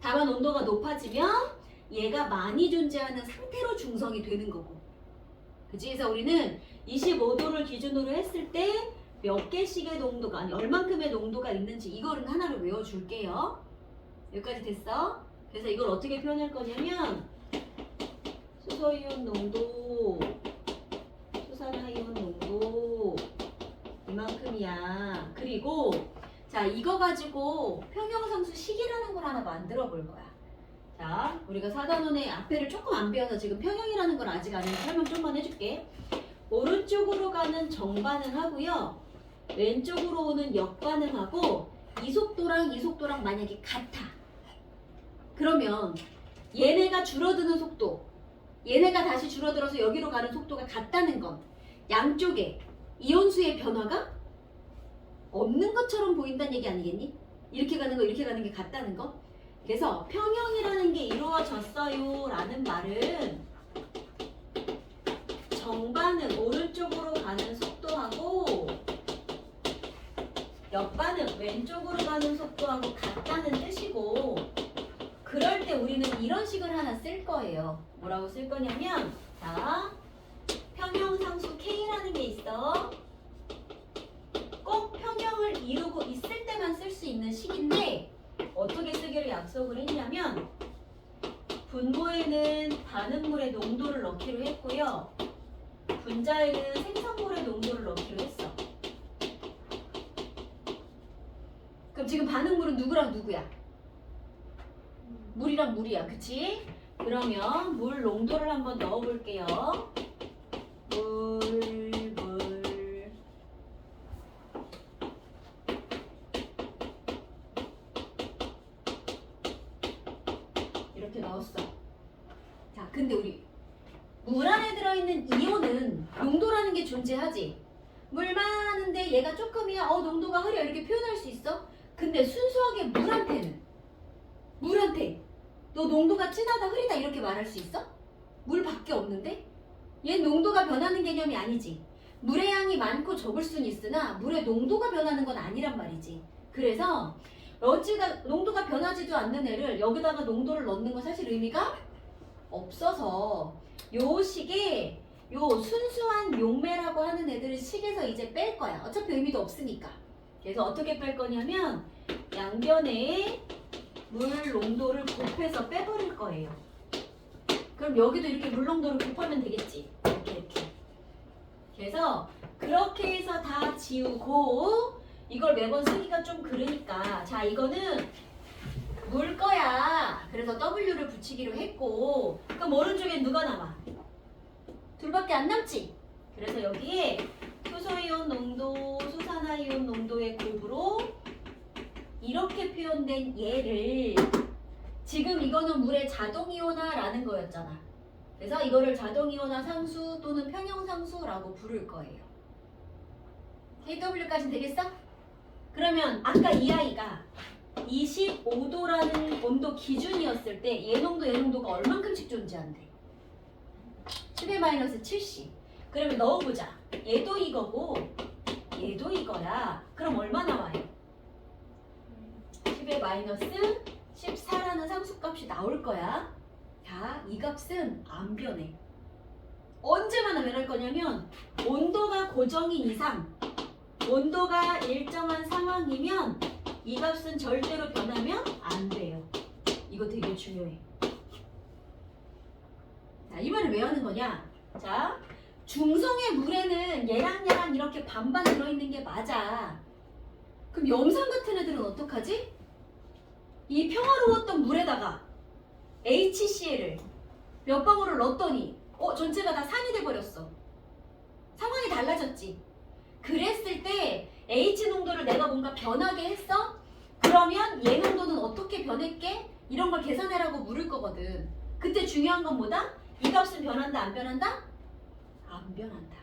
Speaker 1: 다만 온도가 높아지면 얘가 많이 존재하는 상태로 중성이 되는 거고. 그치? 그래서 우리는 25도를 기준으로 했을 때 몇 개씩의 농도가 아니 얼만큼의 농도가 있는지 이거를 하나를 외워줄게요. 여기까지 됐어? 그래서 이걸 어떻게 표현할 거냐면 수소이온 농도, 수산화이온 농도 이만큼이야. 그리고 자 이거 가지고 평형상수 식이라는 걸 하나 만들어 볼 거야. 자 우리가 4단원의 앞에를 조금 안 배워서 지금 평형이라는 걸 아직 안 해서 설명 좀만 해줄게. 오른쪽으로 가는 정반응하고요. 왼쪽으로 오는 역반응하고 이 속도랑 만약에 같아. 그러면 얘네가 줄어드는 속도, 얘네가 다시 줄어들어서 여기로 가는 속도가 같다는 건 양쪽에 이온수의 변화가 없는 것처럼 보인다는 얘기 아니겠니? 이렇게 가는 거 이렇게 가는 게 같다는 거. 그래서 평형이라는 게 이루어졌어요 라는 말은 정반응 오른쪽으로 가는 속도하고 역반응 왼쪽으로 가는 속도하고 같다는 뜻이고, 그럴 때 우리는 이런 식을 하나 쓸 거예요. 뭐라고 쓸 거냐면 자 평형상수 K라는 게 있어. 꼭 평형을 이루고 있을 때만 쓸 수 있는 식인데 어떻게 쓰기로 약속을 했냐면 분모에는 반응물의 농도를 넣기로 했고요. 분자에는 생성물의 농도를 넣기로 했어. 그럼 지금 반응물은 누구랑 누구야? 물이랑 물이야. 그치? 그러면 물 농도를 한번 넣어볼게요. 물 이렇게 넣었어. 자, 근데 우리 물 안에 들어있는 이온은 농도라는 게 존재하지. 물 많은데 얘가 조금이야. 농도가 흐려. 이렇게 표현할 수 있어. 근데 순수하게 물한테 너 농도가 진하다 흐리다 이렇게 말할 수 있어? 물밖에 없는데? 얘 농도가 변하는 개념이 아니지. 물의 양이 많고 적을 수는 있으나 물의 농도가 변하는 건 아니란 말이지. 그래서 러지가 농도가 변하지도 않는 애를 여기다가 농도를 넣는 건 사실 의미가 없어서 요 식에 요 순수한 용매라고 하는 애들을 식에서 이제 뺄 거야. 어차피 의미도 없으니까. 그래서 어떻게 뺄 거냐면 양변에 물 농도를 곱해서 빼버릴 거예요. 그럼 여기도 이렇게 물 농도를 곱하면 되겠지. 이렇게. 그래서 그렇게 해서 다 지우고 이걸 매번 쓰기가 좀 그러니까 자 이거는 물 거야. 그래서 W를 붙이기로 했고 그럼 오른쪽엔 누가 남아? 둘밖에 안 남지? 그래서 여기에 수소이온 농도, 수산화이온 농도의 곱으로 이렇게 표현된 얘를 지금 이거는 물의 자동이온화라는 거였잖아. 그래서 이거를 자동이온화 상수 또는 평형상수라고 부를 거예요. KW까지는 되겠어? 그러면 아까 이 아이가 25도라는 온도 기준이었을 때 얘 농도가 얼만큼씩 존재한대? 10의 -70. 그러면 넣어보자. 얘도 이거고 얘도 이거야. 그럼 얼마 나와요? 10의 -14라는 상수값이 나올 거야. 자, 이 값은 안 변해. 언제만 변할 거냐면 온도가 고정인 이상 온도가 일정한 상황이면 이 값은 절대로 변하면 안 돼요. 이거 되게 중요해. 자, 이 말을 왜 하는 거냐? 자, 중성의 물에는 얘랑 이렇게 반반 들어있는 게 맞아. 그럼 염산 같은 애들은 어떡하지? 이 평화로웠던 물에다가 HCl을 몇 방울을 넣었더니 전체가 다 산이 돼버렸어. 상황이 달라졌지. 그랬을 때 H 농도를 내가 뭔가 변하게 했어? 그러면 얘 농도는 어떻게 변했게? 이런 걸 계산해라고 물을 거거든. 그때 중요한 건 뭐다? 이 값은 변한다 안 변한다? 안 변한다.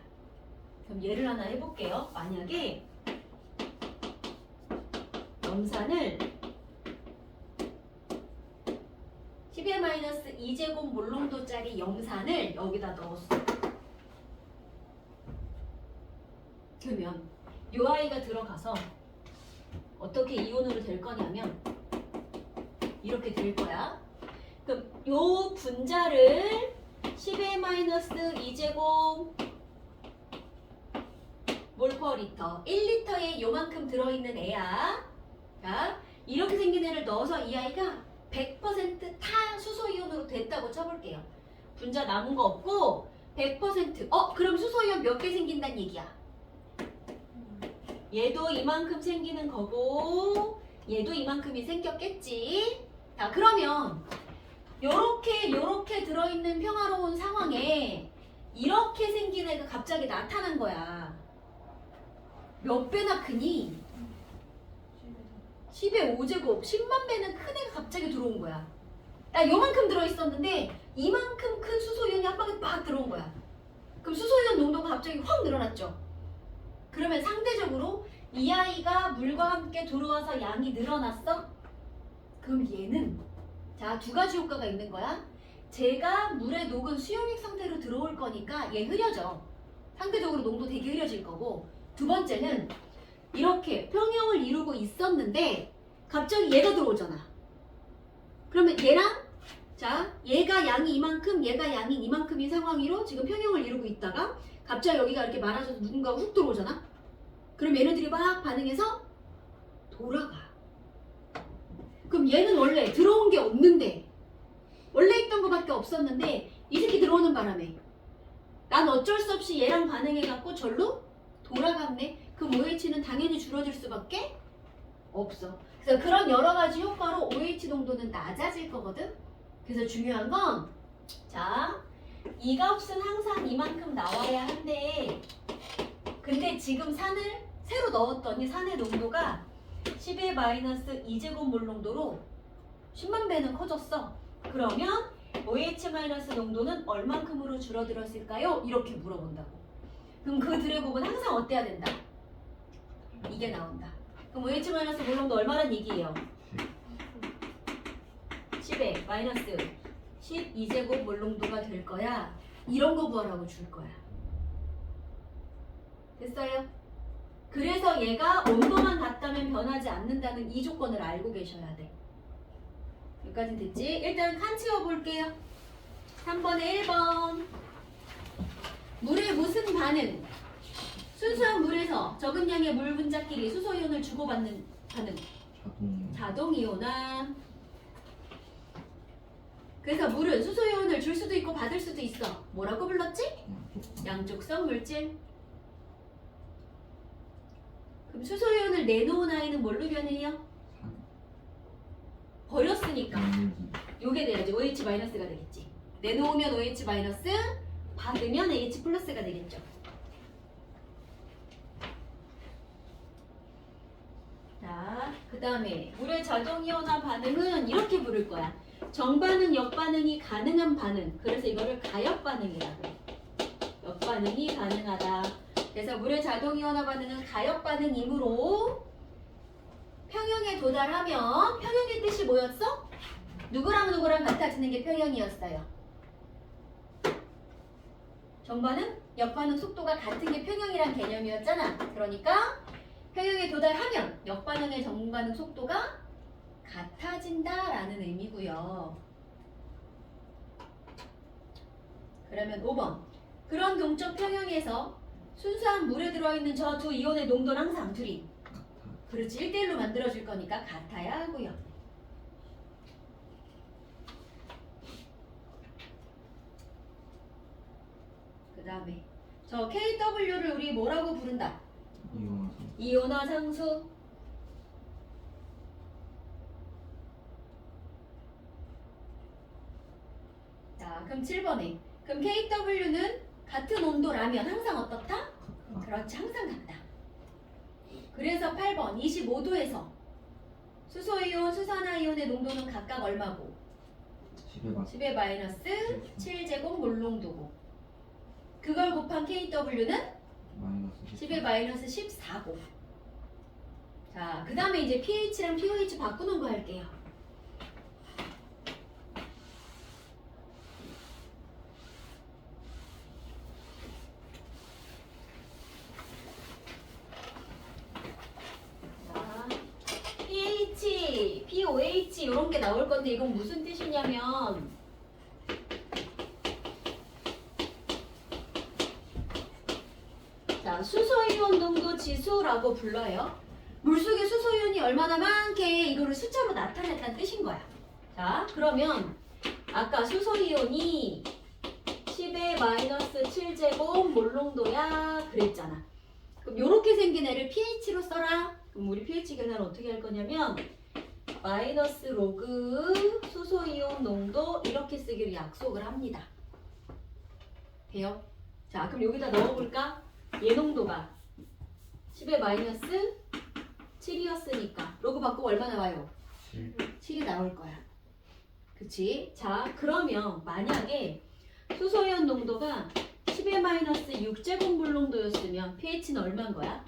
Speaker 1: 그럼 예를 하나 해볼게요. 만약에 염산을 10의 -2제곱 몰농도짜리 염산을 여기다 넣었어. 그러면 요 아이가 들어가서 어떻게 이온으로 될 거냐면 이렇게 될 거야. 그럼 요 분자를 10의 -2제곱 몰퍼리터 1리터에 요만큼 들어있는 애야. 자, 이렇게 생긴 애를 넣어서 이 아이가 100% 탄수소이온으로 됐다고 쳐볼게요. 분자 남은 거 없고 100% 그럼 수소이온 몇 개 생긴다는 얘기야? 얘도 이만큼 생기는 거고 얘도 이만큼이 생겼겠지. 자, 그러면 요렇게 들어있는 평화로운 상황에 이렇게 생긴 애가 갑자기 나타난 거야. 몇 배나 크니? 10의 5제곱 10만 배는 큰 애가 갑자기 들어온 거야. 나 요만큼 들어있었는데 이만큼 큰 수소이온이 한 방에 막 들어온 거야. 그럼 수소이온 농도가 갑자기 확 늘어났죠. 그러면 상대적으로 이 아이가 물과 함께 들어와서 양이 늘어났어? 그럼 얘는 자, 두 가지 효과가 있는 거야. 제가 물에 녹은 수용액 상태로 들어올 거니까 얘 흐려져. 상대적으로 농도 되게 흐려질 거고, 두 번째는 이렇게 평형을 이루고 있었는데 갑자기 얘가 들어오잖아. 그러면 얘랑 자, 얘가 양이 이만큼, 얘가 양이 이만큼인 상황으로 지금 평형을 이루고 있다가 갑자기 여기가 이렇게 많아져서 누군가가 훅 들어오잖아. 그럼 얘네들이 막 반응해서 돌아가. 그럼 얘는 원래 들어온 게 없는데 원래 있던 거밖에 없었는데 이 새끼 들어오는 바람에 난 어쩔 수 없이 얘랑 반응해갖고 절로 돌아갔네. 그럼 OH는 당연히 줄어들 수밖에 없어. 그래서 그런 여러 가지 효과로 OH 농도는 낮아질 거거든. 그래서 중요한 건 자, 이 값은 항상 이만큼 나와야 한데 근데 지금 산을 새로 넣었더니 산의 농도가 10의 -2제곱 몰 농도로 10만 배는 커졌어. 그러면 OH- 농도는 얼만큼으로 줄어들었을까요? 이렇게 물어본다고. 그럼 그 드래곤은 항상 어때야 된다? 이게 나온다. 그럼 OH 마이너스 몰롱도 얼마란 얘기예요? 10에 마이너스 12제곱 몰롱도가 될 거야. 이런 거 구하라고 줄 거야. 됐어요? 그래서 얘가 온도만 같다면 변하지 않는다는 이 조건을 알고 계셔야 돼. 여기까지 됐지? 일단 칸 채워볼게요. 3번에 1번. 물의 무슨 반응? 순수한 물에서 적은 양의 물 분자끼리 수소이온을 주고받는 반응. 자동이온화. 그래서 물은 수소이온을 줄 수도 있고 받을 수도 있어. 뭐라고 불렀지? 양쪽성 물질. 그럼 수소이온을 내놓은 아이는 뭘로 변해요? 버렸으니까 요게 돼야지. OH-가 되겠지. 내놓으면 OH-, 받으면 H+가 되겠죠. 자, 그 다음에 물의 자동이온화 반응은 이렇게 부를 거야. 정반응, 역반응이 가능한 반응. 그래서 이거를 가역반응이라고 해. 역반응이 가능하다. 그래서 물의 자동이온화 반응은 가역반응이므로 평형에 도달하면, 평형의 뜻이 뭐였어? 누구랑 누구랑 같아지는 게 평형이었어요. 정반응, 역반응 속도가 같은 게 평형이란 개념이었잖아. 그러니까 평형에 도달하면 역반응의 정반응 속도가 같아진다라는 의미고요. 그러면 5번. 그런 동적 평형에서 순수한 물에 들어있는 저 두 이온의 농도는 항상 둘이 그렇지 1대1로 만들어줄 거니까 같아야 하고요. 그 다음에 저 KW를 우리 뭐라고 부른다? 이온화 상수. 자, 그럼 7번에 그럼 KW는 같은 온도라면 항상 어떻다? 그렇지, 항상 같다. 그래서 8번 25도에서 수소이온, 수산화이온의 농도는 각각 얼마고? 10의 마이너스 7제곱 몰롱도고 그걸 곱한 KW는 10의 마이너스 14고. 자, 그 다음에 이제 pH랑 pOH 바꾸는 거 할게요. 자, pH, pOH 이런 게 나올 건데 이건 무슨 뜻이냐면 자, 수소이온 농도 지수라고 불러요. 물속에 수소이온이 얼마나 많게 이거를 숫자로 나타냈다는 뜻인 거야. 자, 그러면 아까 수소이온이 10의 마이너스 7제곱 몰롱도야 그랬잖아. 그럼 이렇게 생긴 애를 pH로 써라. 그럼 우리 pH 계산을 어떻게 할 거냐면 마이너스 로그 수소이온 농도 이렇게 쓰기로 약속을 합니다. 돼요? 자, 그럼 여기다 넣어볼까? 얘 농도가 10의 마이너스 7이었으니까 로그 바꾸고 얼마 나와요? 7이 나올 거야. 그치? 자, 그러면 만약에 수소이온 농도가 10의 마이너스 6제곱 몰롱도였으면 pH는 얼마인 거야?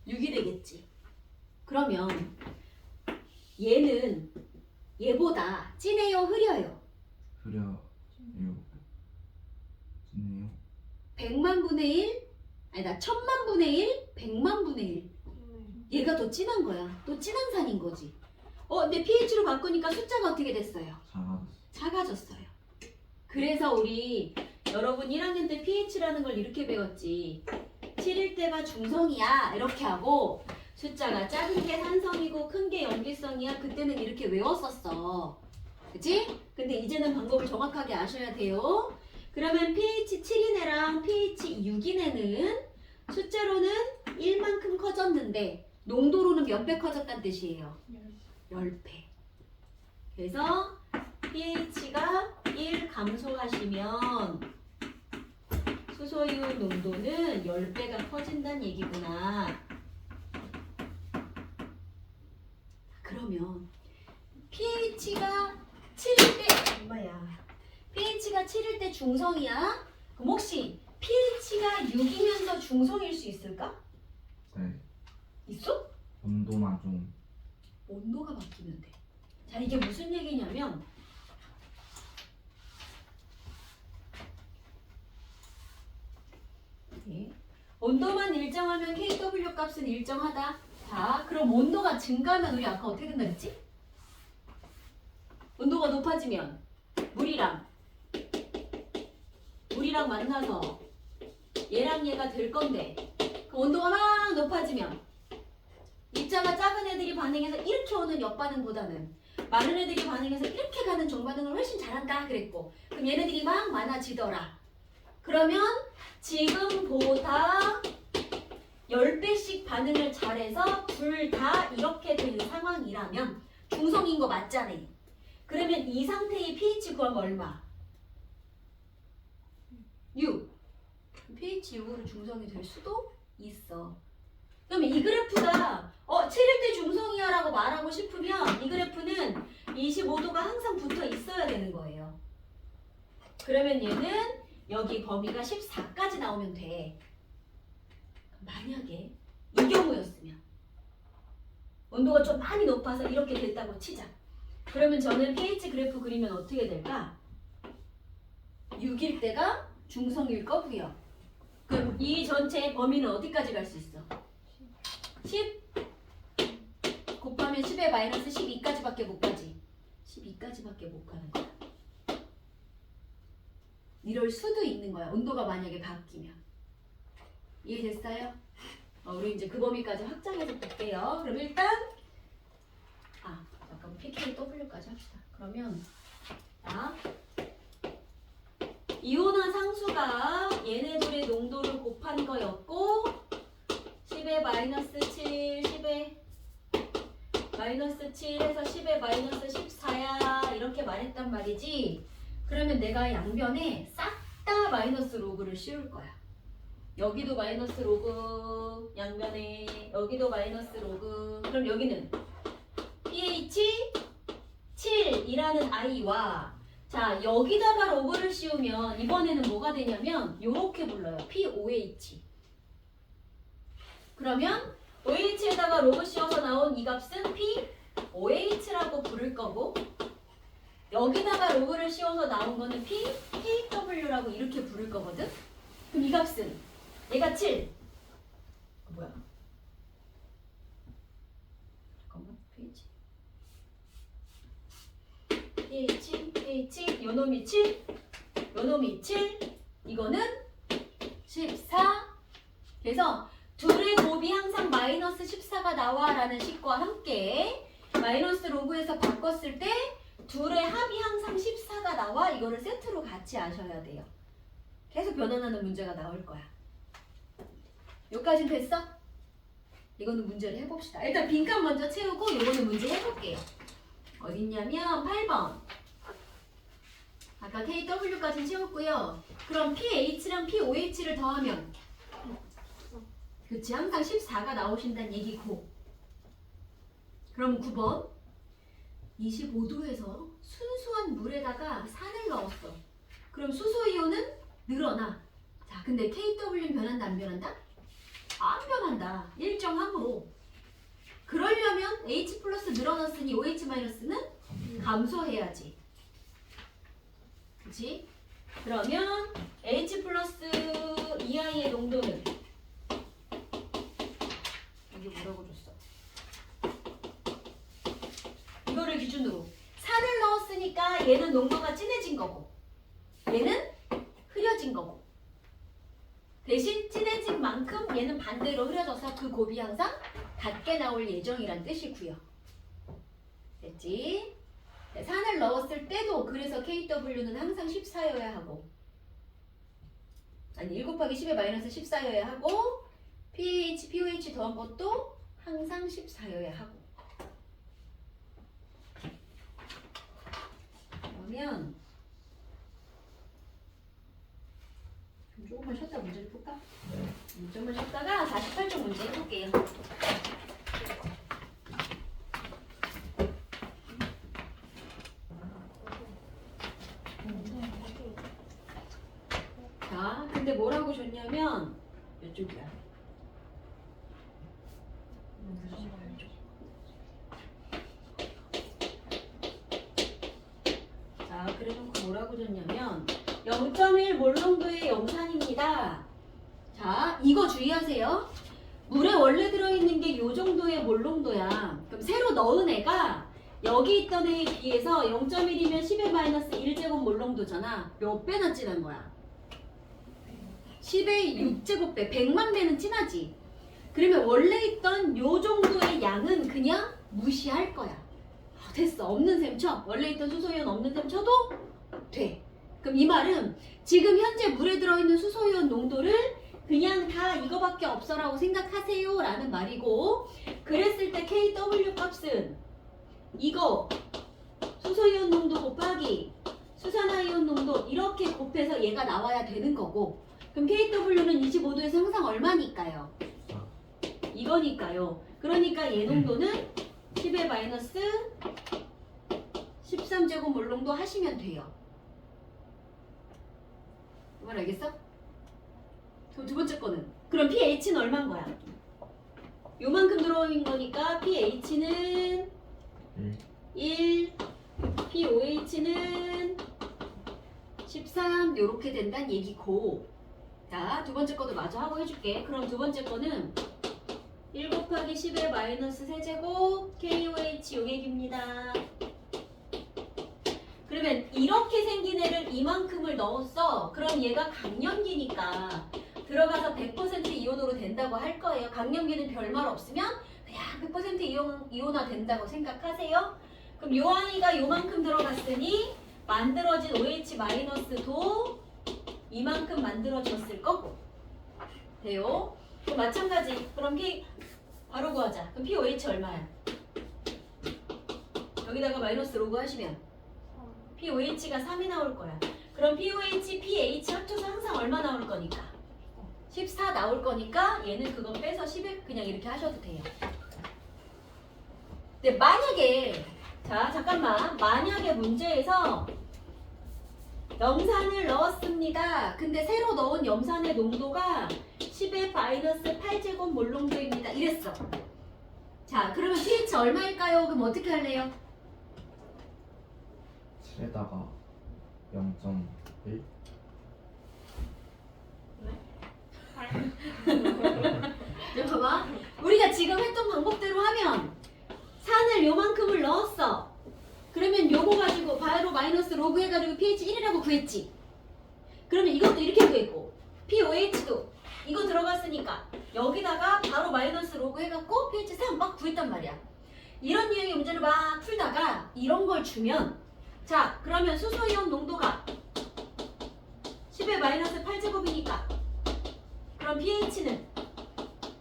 Speaker 1: 6이 되겠지. 그러면 얘는 얘보다 진해요, 흐려요?
Speaker 2: 흐려요. 진해요.
Speaker 1: 100만 분의 1? 아니 나 1000만 분의 1? 100만 분의 1. 얘가 더 진한 거야. 또 진한 산인 거지. 근데 pH로 바꾸니까 숫자가 어떻게 됐어요? 작아졌어요. 그래서 우리 여러분 1학년 때 pH라는 걸 이렇게 배웠지. 7일 때가 중성이야 이렇게 하고 숫자가 작은 게 산성이고 큰 게 염기성이야. 그때는 이렇게 외웠었어. 그치? 근데 이제는 방법을 정확하게 아셔야 돼요. 그러면 pH 7인 애랑 pH 6인 애는 숫자로는 1만큼 커졌는데 농도로는 몇 배 커졌다는 뜻이에요? 10배. 그래서 pH가 1 감소하시면 수소이온 농도는 10배가 커진다는 얘기구나. 그러면 pH가 7대 얼마야? pH가 pH가 7일 때 중성이야? 그럼 혹시 pH가 6이면서 중성일 수 있을까?
Speaker 2: 네.
Speaker 1: 있어?
Speaker 2: 온도만 좀.
Speaker 1: 온도가 바뀌면 돼. 자, 이게 무슨 얘기냐면 예. 온도만 일정하면 kW 값은 일정하다. 자, 그럼 온도가 증가하면 우리 아까 어떻게 된다 그랬지? 온도가 높아지면 물이랑 만나서 얘랑 얘가 될 건데 그 온도가 막 높아지면 입자가 작은 애들이 반응해서 이렇게 오는 역반응보다는 많은 애들이 반응해서 이렇게 가는 정반응을 훨씬 잘한다 그랬고 그럼 얘네들이 막 많아지더라. 그러면 지금보다 10배씩 반응을 잘해서 둘 다 이렇게 된 상황이라면 중성인 거 맞잖아요. 그러면 이 상태의 pH 구하면 얼마? 6. pH 6으로 중성이 될 수도 있어. 그러면 이 그래프가 7일 때 중성이야 라고 말하고 싶으면 이 그래프는 25도가 항상 붙어 있어야 되는 거예요. 그러면 얘는 여기 범위가 14까지 나오면 돼. 만약에 이 경우였으면 온도가 좀 많이 높아서 이렇게 됐다고 치자. 그러면 저는 pH 그래프 그리면 어떻게 될까? 6일 때가 중성일 거고요. 그럼 이 전체의 범위는 어디까지 갈 수 있어? 10 곱하면 10의 마이너스 12까지밖에 못 가지. 12까지밖에 못 가는 거야. 이럴 수도 있는 거야. 온도가 만약에 바뀌면. 이해됐어요? 우리 이제 그 범위까지 확장해서 볼게요. 그럼 일단 잠깐 pKW까지 합시다. 그러면 이온화 상수가 얘네들의 농도를 곱한 거였고 10의 마이너스 7, 10의 마이너스 7에서 10의 마이너스 14야 이렇게 말했단 말이지. 그러면 내가 양변에 싹 다 마이너스 로그를 씌울 거야. 여기도 마이너스 로그 양변에 여기도 마이너스 로그. 그럼 여기는 pH 7이라는 i와 자 여기다가 로그를 씌우면 이번에는 뭐가 되냐면 요렇게 불러요. POH. 그러면 OH에다가 로그 씌워서 나온 이 값은 POH라고 부를 거고 여기다가 로그를 씌워서 나온 거는 PKW라고 이렇게 부를 거거든. 그럼 이 값은 얘가 7 뭐야? 잠깐만 pH 요놈이 7 요놈이 7 이거는 14. 그래서 둘의 곱이 항상 마이너스 14가 나와 라는 식과 함께 마이너스 로그에서 바꿨을 때 둘의 합이 항상 14가 나와. 이거를 세트로 같이 아셔야 돼요. 계속 변환하는 문제가 나올 거야. 여기까지는 됐어? 이거는 문제를 해봅시다. 일단 빈칸 먼저 채우고 이거는 문제 해볼게요. 어딨냐면 8번. 아까 KW까지 채웠고요. 그럼 pH랑 POH를 더하면 그치 항상 14가 나오신다는 얘기고. 그럼 9번 25도에서 순수한 물에다가 산을 넣었어. 그럼 수소이온은 늘어나. 자, 근데 KW는 변한다 안 변한다? 안 변한다. 일정함으로. 그러려면 H 플러스 늘어났으니 OH 마이너스는 감소해야지. 그치? 그러면 H 플러스 EI의 농도는 여기 뭐라고 줬어? 이거를 기준으로 산을 넣었으니까 얘는 농도가 진해진 거고 얘는 흐려진 거고 대신 진해진 만큼 얘는 반대로 흐려져서 그 곱이 항상 같게 나올 예정이란 뜻이고요. 됐지? 네, 산을 넣었을 때도 그래서 KW는 항상 14여야 하고 아니 1 곱하기 10의 마이너스 14여야 하고 pH, POH 더한 것도 항상 14여야 하고 그러면 조금만 쉬었다 문제를 풀까? 조금만 쉬었다가 48쪽 문제 해볼게요. 자, 근데 뭐라고 줬냐면 이쪽이야. 자, 그래놓고 뭐라고 줬냐면 0.1 몰롱도의 염산입니다. 자, 이거 주의하세요. 물에 원래 들어있는 게 요 정도의 몰롱도야. 그럼 새로 넣은 애가 여기 있던 애에 비해서 0.1이면 10의 마이너스 1제곱 몰롱도잖아. 몇 배나 진한 거야? 10의 6제곱배. 100만 배는 진하지. 그러면 원래 있던 요 정도의 양은 그냥 무시할 거야. 됐어. 없는 셈 쳐. 원래 있던 수소이온 없는 셈 쳐도 돼. 그럼 이 말은 지금 현재 물에 들어있는 수소이온 농도를 그냥 다 이거밖에 없어라고 생각하세요 라는 말이고, 그랬을 때 KW 값은 이거 수소이온 농도 곱하기 수산화이온 농도 이렇게 곱해서 얘가 나와야 되는 거고, 그럼 KW는 25도에서 항상 얼마니까요? 이거니까요. 그러니까 얘 농도는 10의 마이너스 13제곱 몰롱도 하시면 돼요. 그 말 알겠어? 그럼 두 번째 거는 그럼 pH는 얼마인 거야? 요만큼 들어온 거니까 pH는 1, pOH는 13 요렇게 된다는 얘기고, 자, 두 번째 거도 마저 하고 해줄게. 그럼 두 번째 거는 1 곱하기 10의 마이너스 세제곱 KOH 용액입니다. 그러면 이렇게 생긴 애를 이만큼을 넣었어. 그럼 얘가 강염기니까 들어가서 100% 이온으로 된다고 할 거예요. 강염기는 별말 없으면 그냥 100% 이온화 된다고 생각하세요. 그럼 요 아이가 요만큼 들어갔으니 만들어진 OH-도 이만큼 만들어졌을 거고. 돼요? 그럼 마찬가지. 그럼 바로 구하자. 그럼 pOH 얼마야? 여기다가 마이너스 로그 하시면 pOH가 3이 나올 거야. 그럼 pOH, pH 합쳐서 항상 얼마 나올 거니까? 14 나올 거니까 얘는 그거 빼서 10에 그냥 이렇게 하셔도 돼요. 근데 만약에, 자 잠깐만, 만약에 문제에서 염산을 넣었습니다. 근데 새로 넣은 염산의 농도가 10의 마이너스 8제곱 몰롱도입니다. 이랬어. 자, 그러면 pH 얼마일까요? 그럼 어떻게 할래요?
Speaker 2: 7에다가 0.1
Speaker 1: 잠깐만. 우리가 지금 했던 방법대로 하면 산을 요만큼을 넣었어. 그러면 요거 가지고 바로 마이너스 로그 해가지고 pH 1이라고 구했지. 그러면 이것도 이렇게 구했고, pOH도 이거 들어갔으니까 여기다가 바로 마이너스 로그 해갖고 pH 3 막 구했단 말이야. 이런 유형의 문제를 막 풀다가 이런 걸 주면, 자 그러면 수소이온 농도가 10의 마이너스 8제곱이니까 그럼 pH는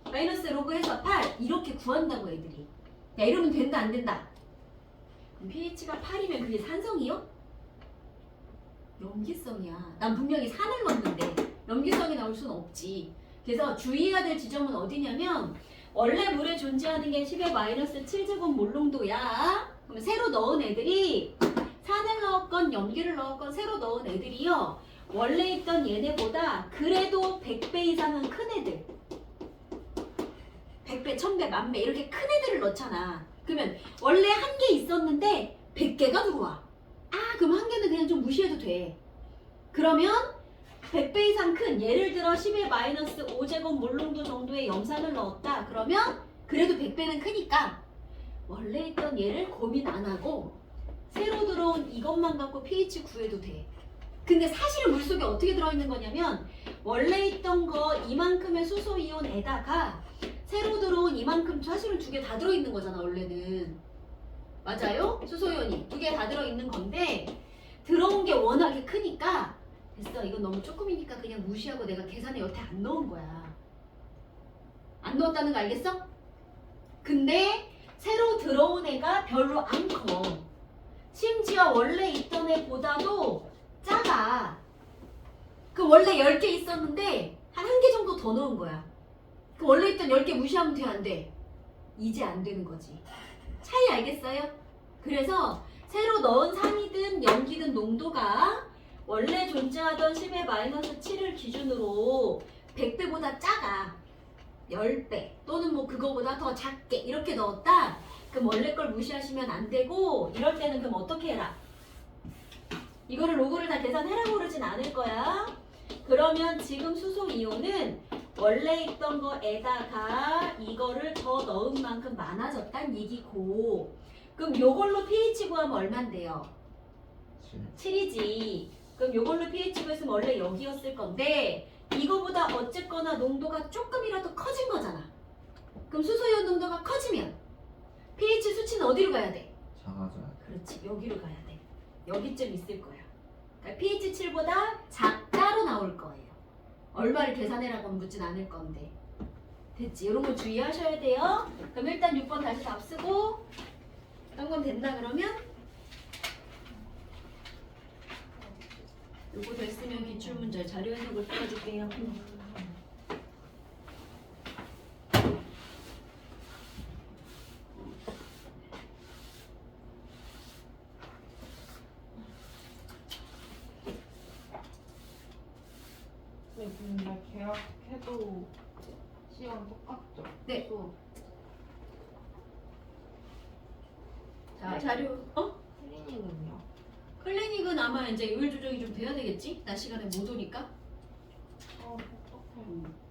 Speaker 1: 마이너스 로그 해서 8 이렇게 구한다고 애들이. 야 이러면 된다 안 된다? 그럼 pH가 8이면 그게 산성이요? 염기성이야. 난 분명히 산을 넣었는데 염기성이 나올 수는 없지. 그래서 주의해야 될 지점은 어디냐면, 원래 물에 존재하는 게 10의 마이너스 7제곱 몰롱도야. 그러면 새로 넣은 애들이 산을 넣었건 염기를 넣었건 새로 넣은 애들이요, 원래 있던 얘네보다 그래도 100배 이상은 큰 애들, 100배, 1000배, 10,000배 이렇게 큰 애들을 넣잖아. 그러면 원래 한 개 있었는데 100개가 들어와. 그럼 한 개는 그냥 좀 무시해도 돼. 그러면 100배 이상 큰, 예를 들어 10의 마이너스 5제곱 몰롱도 정도의 염산을 넣었다. 그러면 그래도 100배는 크니까 원래 있던 얘를 고민 안 하고 새로 들어온 이것만 갖고 pH 구해도 돼. 근데 사실은 물속에 어떻게 들어있는 거냐면, 원래 있던 거 이만큼의 수소이온에다가 새로 들어온 이만큼, 사실은 두 개 다 들어있는 거잖아 원래는. 맞아요? 수소이온이 두 개 다 들어있는 건데 들어온 게 워낙에 크니까 됐어, 이건 너무 조금이니까 그냥 무시하고 내가 계산에 여태 안 넣은 거야. 안 넣었다는 거 알겠어? 근데 새로 들어온 애가 별로 안 커. 심지어 원래 있던 애보다도 작아. 그 원래 10개 있었는데 한 1개 정도 더 넣은 거야. 그 원래 있던 10개 무시하면 돼, 안 돼? 이제 안 되는 거지. 차이 알겠어요? 그래서 새로 넣은 산이든 염기든 농도가 원래 존재하던 10의 마이너스 7을 기준으로 100배보다 작아. 10배 또는 뭐 그거보다 더 작게 이렇게 넣었다. 그럼 원래 걸 무시하시면 안 되고 이럴 때는 그럼 어떻게 해라? 이거를 로그를 다 계산해라고 그러진 않을 거야. 그러면 지금 수소 이온은 원래 있던 거에다가 이거를 더 넣은 만큼 많아졌단 얘기고 그럼 요걸로 pH 구하면 얼만데요?
Speaker 2: 7.
Speaker 1: 7이지. 그럼 요걸로 pH 구했으면 원래 여기였을 건데 이거보다 어쨌거나 농도가 조금이라도 커진 거잖아. 그럼 수소이온 농도가 커지면 pH 수치는 어디로 가야 돼?
Speaker 2: 작아져야 돼.
Speaker 1: 그렇지. 여기로 가야 돼. 여기쯤 있을 거야. 그러니까 pH 7보다 작다로 나올 거예요. 얼마를 계산해라고 하면 묻진 않을 건데. 됐지? 이런 거 주의하셔야 돼요. 그럼 일단 6번 다시 답 쓰고 딴 건 된다 그러면 요거 됐으면 기출문제 자료 해석을 풀어줄게요.
Speaker 3: 네, 근데 계약해도 시간 똑같죠?
Speaker 1: 네.
Speaker 3: 또
Speaker 1: 자, 자료.
Speaker 3: 클리닉은요?
Speaker 1: 클리닉은 아마 이제 요일 조정이 좀 돼야 되겠지? 낮 시간에 못 오니까.
Speaker 3: 똑같아요.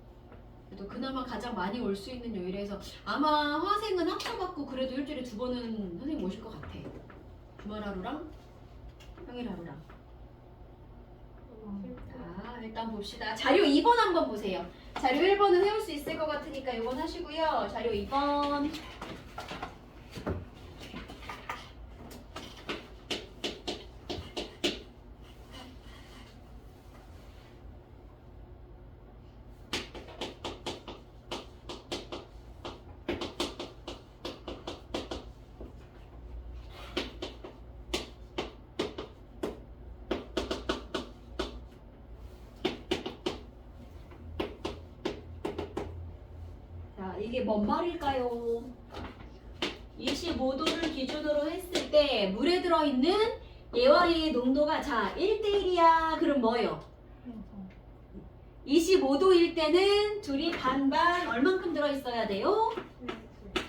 Speaker 1: 그래도 그나마 가장 많이 올 수 있는 요일에서 아마 화생은 합쳐갖고 그래도 일주일에 2번은 선생님 오실 것 같아. 주말 하루랑 평일 하루랑. 자, 일단 봅시다. 자료 2번 한번 보세요. 자료 1번은 해올 수 있을 것 같으니까 이건 하시고요. 자료 2번. 자, 이게 뭔 말일까요? 25도를 기준으로 했을 때 물에 들어있는 얘와 얘의 농도가 자 1대1이야. 그럼 뭐예요? 25도일 때는 둘이 반반 얼만큼 들어있어야 돼요?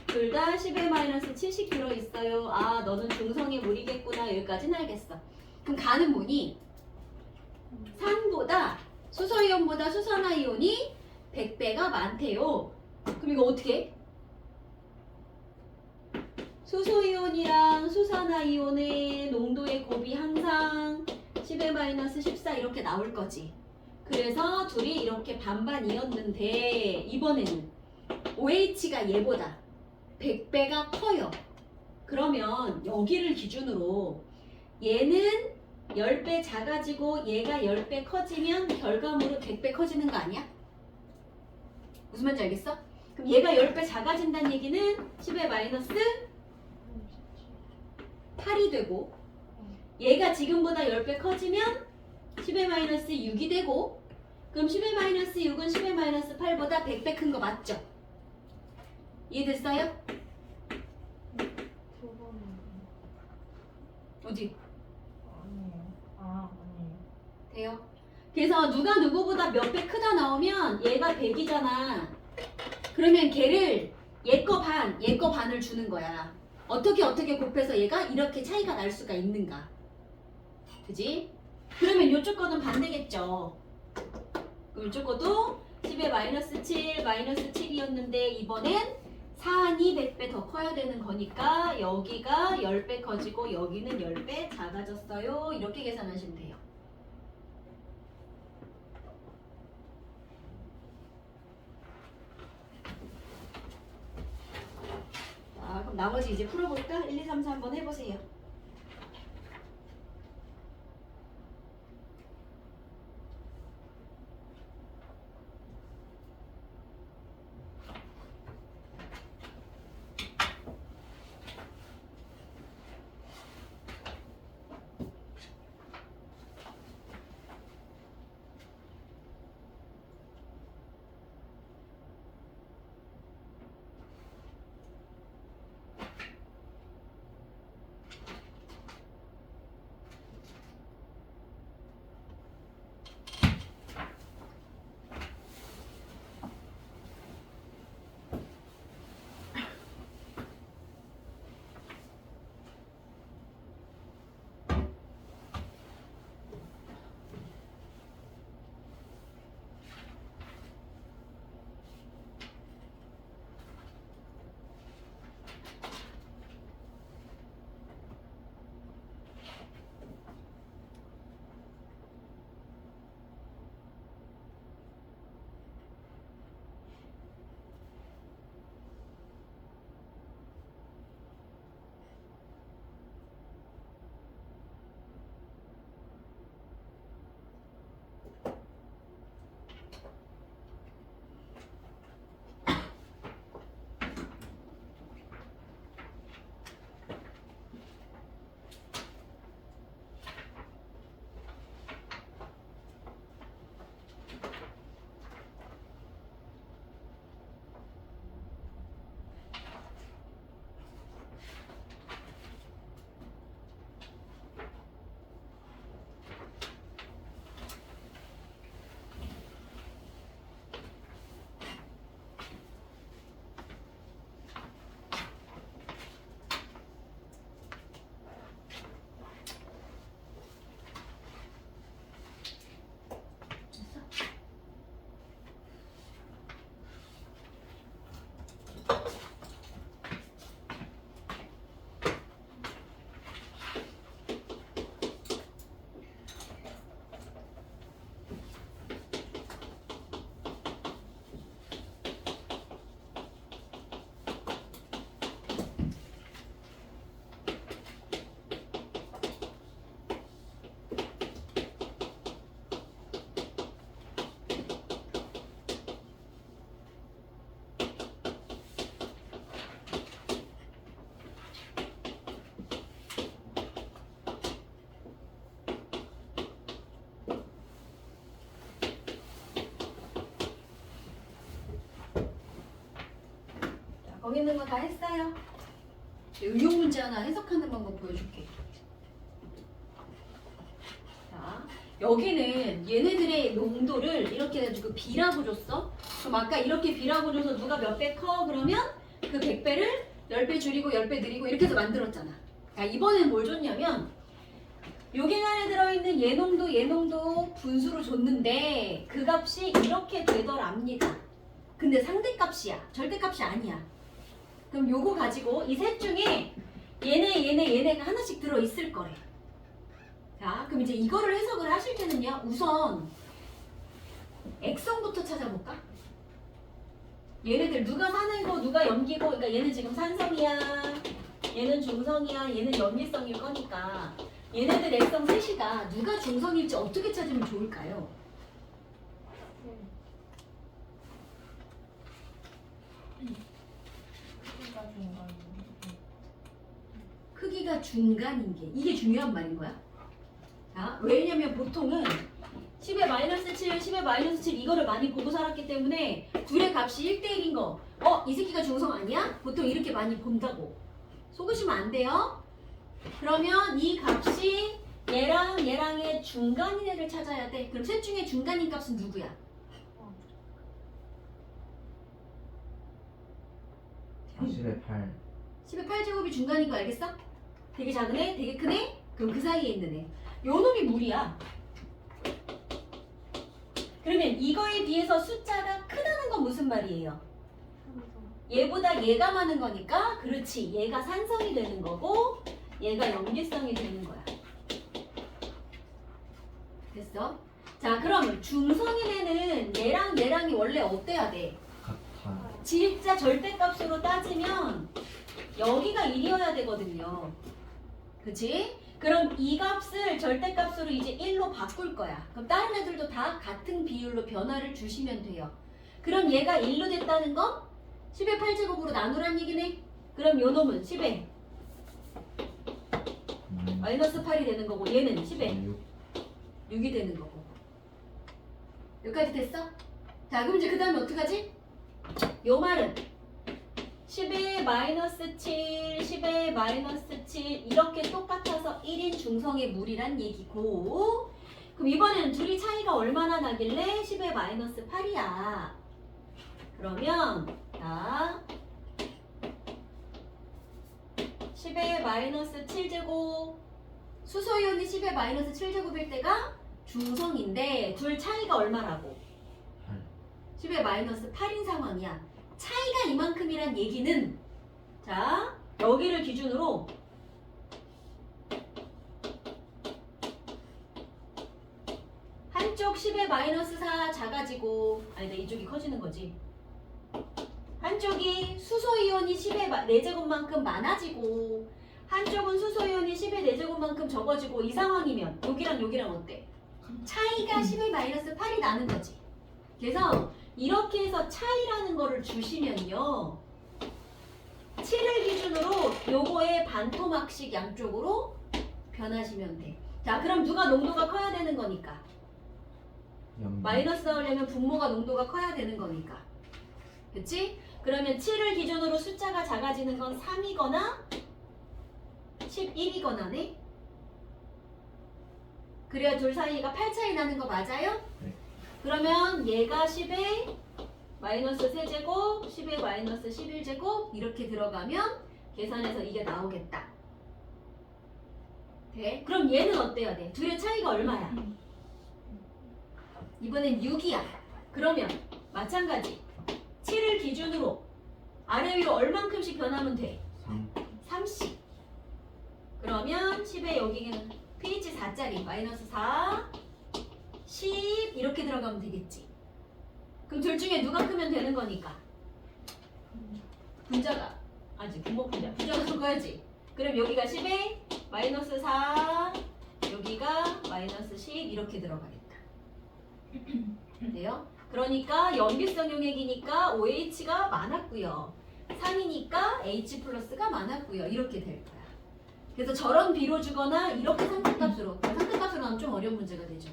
Speaker 1: 둘 다 10의 마이너스 70 들어있어요. 아, 너는 중성의 물이겠구나. 여기까지는 알겠어. 그럼 가는 문이 산보다 수소이온보다 수산화이온이 100배가 많대요. 그럼 이거 어떻게 해? 수소이온이랑 수산화이온의 농도의 곱이 항상 10의 마이너스 14 이렇게 나올 거지. 그래서 둘이 이렇게 반반이었는데 이번에는 OH가 얘보다 100배가 커요. 그러면 여기를 기준으로 얘는 10배 작아지고 얘가 10배 커지면 결과물은 100배 커지는 거 아니야? 무슨 말인지 알겠어? 그럼 얘가 10배 작아진다는 얘기는 10의 마이너스 8이 되고 얘가 지금보다 10배 커지면 10의 마이너스 6이 되고 그럼 10의 마이너스 6은 10의 마이너스 8보다 100배 큰 거 맞죠? 이해됐어요?
Speaker 3: 두 번은
Speaker 1: 어디?
Speaker 3: 아니에요. 아니에요.
Speaker 1: 돼요? 그래서 누가 누구보다 몇 배 크다 나오면 얘가 100이잖아. 그러면 걔를 얘 거 반, 얘 거 반을 주는 거야. 어떻게 곱해서 얘가 이렇게 차이가 날 수가 있는가. 그지? 그러면 이쪽 거는 반대겠죠. 그럼 이쪽 것도 10의 마이너스 7, 마이너스 7이었는데 이번엔 사안이 100배 더 커야 되는 거니까 여기가 10배 커지고 여기는 10배 작아졌어요. 이렇게 계산하시면 돼요. 자, 그럼 나머지 이제 풀어볼까? 1, 2, 3, 4 한번 해보세요. 거기 있는 거 다 했어요. 응용 문제 하나 해석하는 방법 보여줄게. 자, 여기는 얘네들의 농도를 이렇게 해가지고 B라고 줬어. 그럼 아까 이렇게 B라고 줘서 누가 몇 배 커? 그러면 그 100배를 10배 줄이고 10배 늘리고 이렇게 해서 만들었잖아. 자, 이번엔 뭘 줬냐면 여기 안에 들어있는 얘농도 분수로 줬는데 그 값이 이렇게 되더랍니다. 근데 상대값이야. 절대값이 아니야. 그럼 요거 가지고 이 셋 중에 얘네가 하나씩 들어있을 거래. 자, 그럼 이제 이거를 해석을 하실 때는요. 우선 액성부터 찾아볼까? 얘네들 누가 산이고 누가 염기고, 그러니까 얘는 지금 산성이야, 얘는 중성이야, 얘는 염기성일 거니까 얘네들 액성 셋이가 누가 중성일지 어떻게 찾으면 좋을까요?
Speaker 3: 크기가 중간이네.
Speaker 1: 크기가 중간인 게 이게 중요한 말인 거야. 자, 왜냐면 보통은 10의 마이너스 7, 10의 마이너스 7 이거를 많이 보고 살았기 때문에 둘의 값이 1대1인 거, 이 새끼가 중성 아니야? 보통 이렇게 많이 본다고. 속으시면 안 돼요. 그러면 이 값이 얘랑의 중간인 애를 찾아야 돼. 그럼 셋 중에 중간인 값은 누구야?
Speaker 2: 10의 8.
Speaker 1: 10의 8제곱이 중간인 거 알겠어? 되게 작은 애? 되게 큰 애? 그럼 그 사이에 있는 애. 요 놈이 물이야. 그러면 이거에 비해서 숫자가 크다는 건 무슨 말이에요? 얘보다 얘가 많은 거니까, 그렇지, 얘가 산성이 되는 거고 얘가 염기성이 되는 거야. 됐어? 자, 그럼 중성인 애는 얘랑이 원래 어때야 돼?
Speaker 2: 같아.
Speaker 1: 진짜 절대값으로 따지면 여기가 1이어야 되거든요. 그치? 그럼 이 값을 절대값으로 이제 1로 바꿀 거야. 그럼 다른 애들도 다 같은 비율로 변화를 주시면 돼요. 그럼 얘가 1로 됐다는 건 10의 8제곱으로 나누란 얘기네. 그럼 요 놈은 10의 마이너스 8이 되는 거고 얘는 10의 6이 되는 거고. 여기까지 됐어? 자, 그럼 이제 그 다음에 어떡하지? 요 말은 10의 마이너스 7, 10의 마이너스 7 이렇게 똑같아서 1인 중성의 물이란 얘기고, 그럼 이번에는 둘이 차이가 얼마나 나길래 10의 마이너스 8이야. 그러면 자 10의 마이너스 7제곱, 수소이온이 10의 마이너스 7제곱일 때가 중성인데 둘 차이가 얼마라고? 10의 마이너스 8인 상황이야. 차이가 이만큼이란 얘기는, 자, 여기를 기준으로 한쪽 10의 마이너스 4 작아지고, 아니다, 이쪽이 커지는 거지. 한쪽이 수소이온이 10의 4제곱만큼 많아지고 한쪽은 수소이온이 10의 4제곱만큼 적어지고, 이 상황이면 여기랑 어때? 차이가 10의 마이너스 8이 나는 거지. 그래서 이렇게 해서 차이라는 거를 주시면요, 7을 기준으로 요거의 반토막식 양쪽으로 변하시면 돼. 자, 그럼 누가 농도가 커야 되는 거니까, 마이너스 나오려면 분모가 농도가 커야 되는 거니까, 그치? 그러면 7을 기준으로 숫자가 작아지는 건 3이거나 11이거나네. 그래야 둘 사이가 8 차이 나는 거 맞아요?
Speaker 2: 네.
Speaker 1: 그러면 얘가 10의 마이너스 3제곱, 10의 마이너스 11제곱 이렇게 들어가면 계산해서 이게 나오겠다. 돼? 그럼 얘는 어때야 돼? 둘의 차이가 얼마야? 이번엔 6이야. 그러면 마찬가지 7을 기준으로 아래 위로 얼만큼씩 변하면 돼? 3씩. 그러면 10에 여기는 pH 4짜리 마이너스 4, 10 이렇게 들어가면 되겠지. 그럼 둘 중에 누가 크면 되는 거니까 분자가, 아직 분자가 섞어야지. 그럼 여기가 10에 마이너스 4, 여기가 마이너스 10 이렇게 들어가겠다. 돼요? 그러니까 염기성 용액이니까 OH가 많았고요, 산이니까 H 플러스가 많았고요, 이렇게 될 거야. 그래서 저런 비로 주거나 이렇게 상대값으로 하면 좀 어려운 문제가 되죠.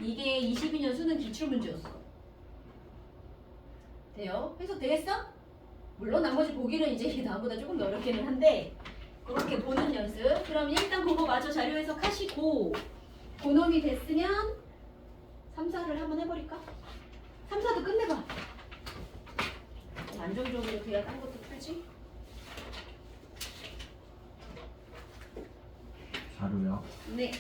Speaker 1: 이게 22년 수능 기출문제였어. 돼요? 해석 되겠어? 물론 나머지 보기는 이제 이게 나보다 조금 더 어렵기는 한데 그렇게 보는 연습. 그럼 일단 그거 마저 자료 해석하시고 고놈이 됐으면 3, 4를 한번 해버릴까? 3, 4도 끝내봐. 안정적으로 돼야 딴 것도 풀지.
Speaker 2: 자료요.
Speaker 1: 네.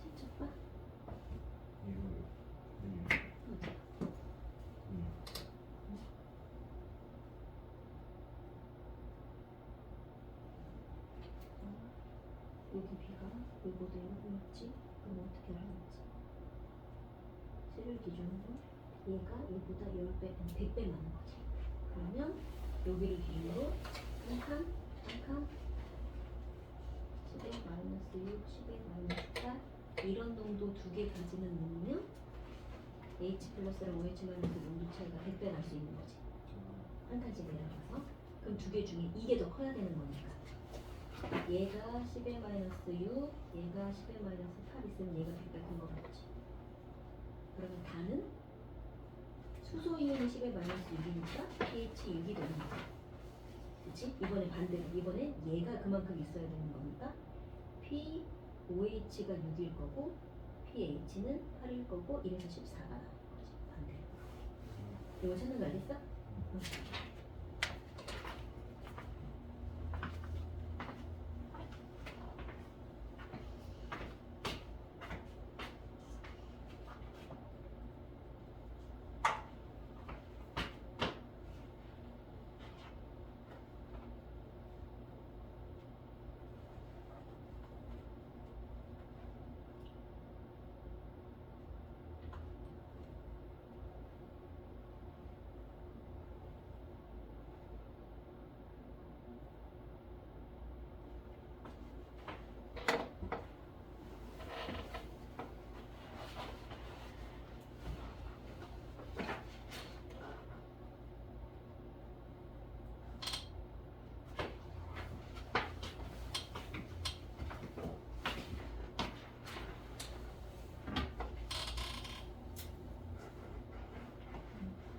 Speaker 1: 직접 봐. 여기 B가 요거도 요거였지? 그럼 어떻게 하는지. C를 기준으로 얘가 얘보다 10배, 100배 많은 거지. 그러면 여기를 기준으로 한 칸, 10에 마이너스 6, 10에 마이너스 8 이런 농도 두 개 가지는 놈이면 H 플러스랑 OH 마이너스 농도 차이가 100배 날 수 있는 거지. 한 칸씩 내려가서. 그럼 두 개 중에 이게 더 커야 되는 거니까. 얘가 10의 마이너스 6, 얘가 10의 마이너스 8 있으면 얘가 100배 큰 거 같지. 그러면 다는 수소 이온이 10의 마이너스 6이니까 pH 6이 되는 거야. 그치? 이번에 반대로. 이번에 얘가 그만큼 있어야 되는 거니까 pOH가 6일 거고 pH는 8일 거고 이래서 14가 나오는 거지. 반대로. 이거 찾는 거 알겠어? 응.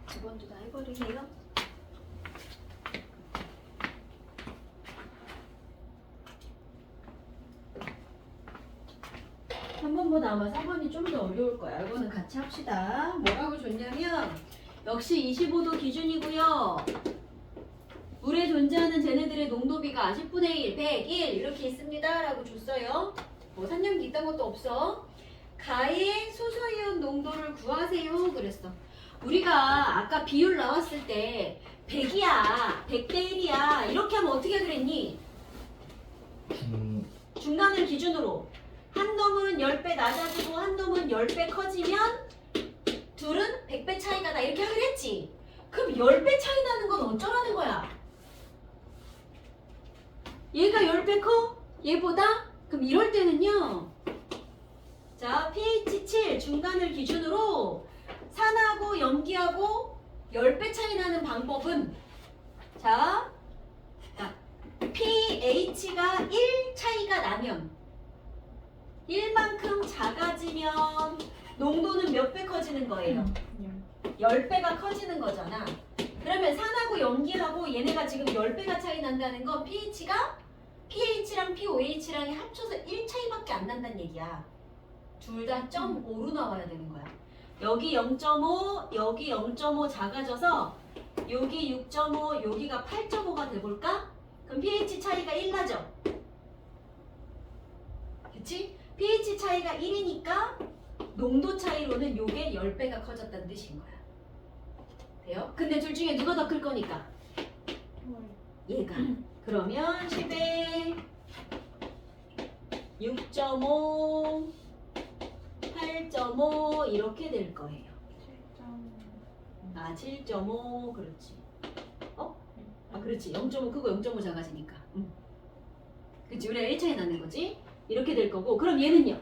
Speaker 1: 두 번도 다 해버리세요. 한 번보다 아마 4번이 좀 더 어려울 거야. 이거는 같이 합시다. 뭐라고 줬냐면 역시 25도 기준이고요. 물에 존재하는 쟤네들의 농도비가 10분의 1, 101 이렇게 있습니다. 라고 줬어요. 뭐 산염기 있던 것도 없어. 가의 수소이온 농도를 구하세요. 그랬어. 우리가 아까 비율 나왔을 때 100이야, 100대 1이야 이렇게 하면 어떻게 그랬니? 중간을 기준으로 한 놈은 10배 낮아지고 한 놈은 10배 커지면 둘은 100배 차이가 나 이렇게 하기로 했지. 그럼 10배 차이 나는 건 어쩌라는 거야? 얘가 10배 커? 얘보다? 그럼 이럴 때는요. 자, pH 7 중간을 기준으로 산하고 염기하고 10배 차이 나는 방법은 자, pH가 1 차이가 나면 1만큼 작아지면 농도는 몇 배 커지는 거예요? 10배가 커지는 거잖아. 그러면 산하고 염기하고 얘네가 지금 10배가 차이 난다는 건 pH랑 pOH랑이 합쳐서 1 차이밖에 안 난다는 얘기야. 둘 다 0.5로 나와야 되는 거야. 여기 0.5, 여기 0.5 작아져서 여기 6.5, 여기가 8.5가 돼볼까? 그럼 pH 차이가 1 나죠? 그치? pH 차이가 1이니까 농도 차이로는 요게 10배가 커졌다는 뜻인 거야. 돼요? 근데 둘 중에 누가 더 클 거니까? 얘가. 그러면 10에 6.5 8.5 이렇게 될 거예요. 7.5 그렇지. 그렇지. 0.5 크고 0.5 작아지니까. 그치. 우리가 1차이 나는 거지. 이렇게 될 거고 그럼 얘는요?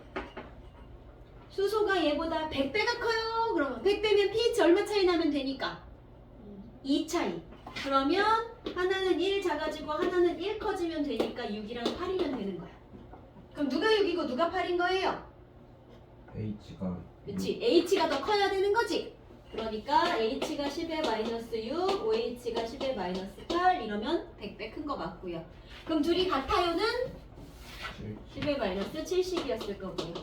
Speaker 1: 수소가 얘보다 100배가 커요. 그러면 100배면 pH 얼마 차이 나면 되니까 2 차이. 그러면 하나는 1 작아지고 하나는 1 커지면 되니까 6이랑 8이면 되는 거야. 그럼 누가 6이고 누가 8인 거예요?
Speaker 2: H가
Speaker 1: 그치? H가 더 커야 되는 거지? 그러니까 H가 10의 마이너스 6, OH가 10의 마이너스 8 이러면 100배 큰 거 맞고요. 그럼 둘이 같아요는 10의 마이너스 70이었을 거고요.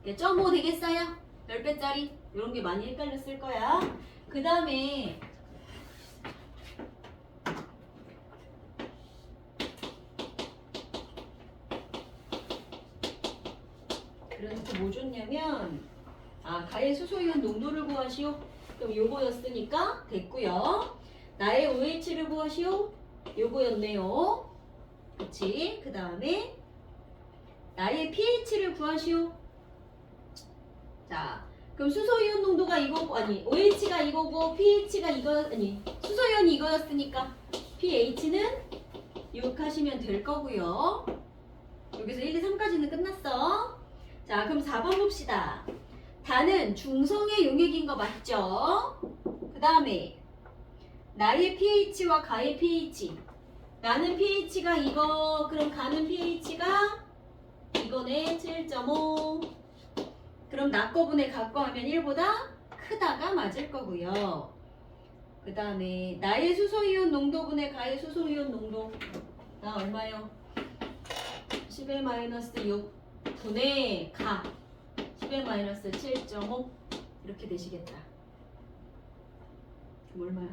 Speaker 1: 0.5 되겠어요? 10배짜리? 이런 게 많이 헷갈렸을 거야. 그 다음에 그래서 뭐 줬냐면 가의 수소이온 농도를 구하시오. 그럼 요거였으니까 됐고요. 나의 OH를 구하시오. 요거였네요. 그치? 그 다음에 나의 pH를 구하시오. 자, 그럼 수소이온 농도가 이거고 OH가 이거고 pH가 이거 수소이온이 이거였으니까 pH는 6 하시면 될 거고요. 여기서 1, 2, 3까지는 끝났어. 자, 그럼 4번 봅시다. 단은 중성의 용액인 거 맞죠? 그 다음에 나의 pH와 가의 pH. 나는 pH가 이거, 그럼 가는 pH가 이거네. 7.5. 그럼 나 거분의 가 거 하면 1보다 크다가 맞을 거고요. 그 다음에 나의 수소이온 농도분의 가의 수소이온 농도. 나 얼마요? 10의 마이너스 6 분의 가 10의 마이너스 7.5 이렇게 되시겠다. 그럼 얼마야?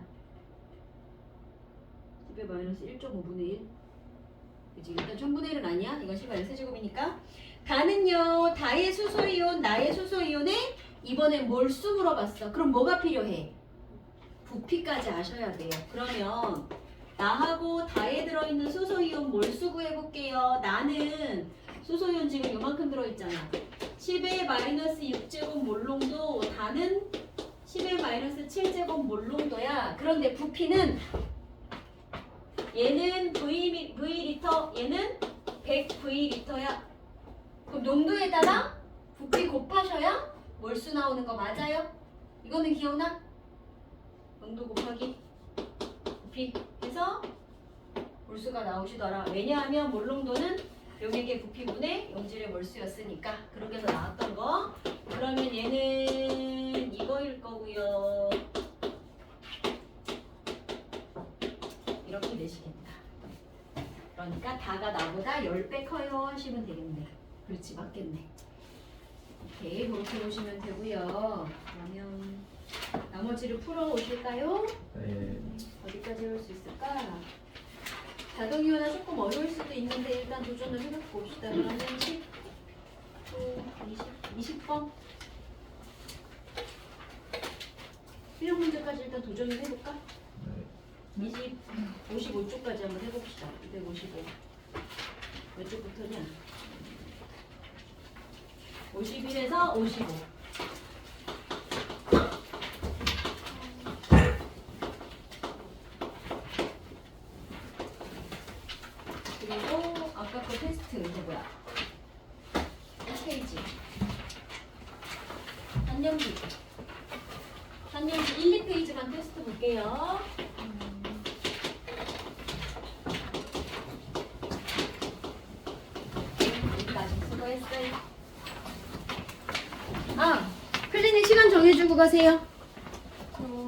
Speaker 1: 10의 마이너스 1.5분의 1. 그치? 일단 1000분의 1은 아니야. 이건 10의 마이너스 세제곱이니까. 다는요. 다의 수소이온, 나의 수소이온에 이번엔 몰수 물어봤어. 그럼 뭐가 필요해? 부피까지 아셔야 돼요. 그러면 나하고 다에 들어있는 수소이온 몰수 구해볼게요. 나는 수소이온 지금 요만큼 들어있잖아. 10의 마이너스 6제곱 몰농도, 다는 10의 마이너스 7제곱 몰농도야. 그런데 부피는 얘는 V리터, 얘는 100V리터야. 그럼 농도에다가 부피 곱하셔야 몰수 나오는 거 맞아요? 이거는 기억나? 농도 곱하기 부피 해서 몰수가 나오시더라. 왜냐하면 몰농도는 용액의 부피분의 용질의 몰수였으니까. 그렇게 해서 나왔던 거. 그러면 얘는 이거일 거고요. 이렇게 되시겠다. 그러니까 다가 나보다 10배 커요 하시면 되겠네. 그렇지, 맞겠네. 오케이, 그렇게 보시면 되고요. 그러면 나머지를 풀어 오실까요?
Speaker 2: 네.
Speaker 1: 어디까지 올 수 있을까? 자동이온화 조금 어려울 수도 있는데 일단 도전을 해보고 봅시다. 그러면 10, 20번 1형 문제까지 일단 도전을 해볼까?
Speaker 2: 네.
Speaker 1: 55쪽까지 한번 해봅시다. 255. 몇 쪽부터냐? 51에서 55. 그리고 아까 그 테스트 이거 뭐야? 1페이지. 한년기. 한년기 1, 2페이지만 테스트 볼게요. 여기까지 수고했어요. 클리닉 시간 정해주고 가세요.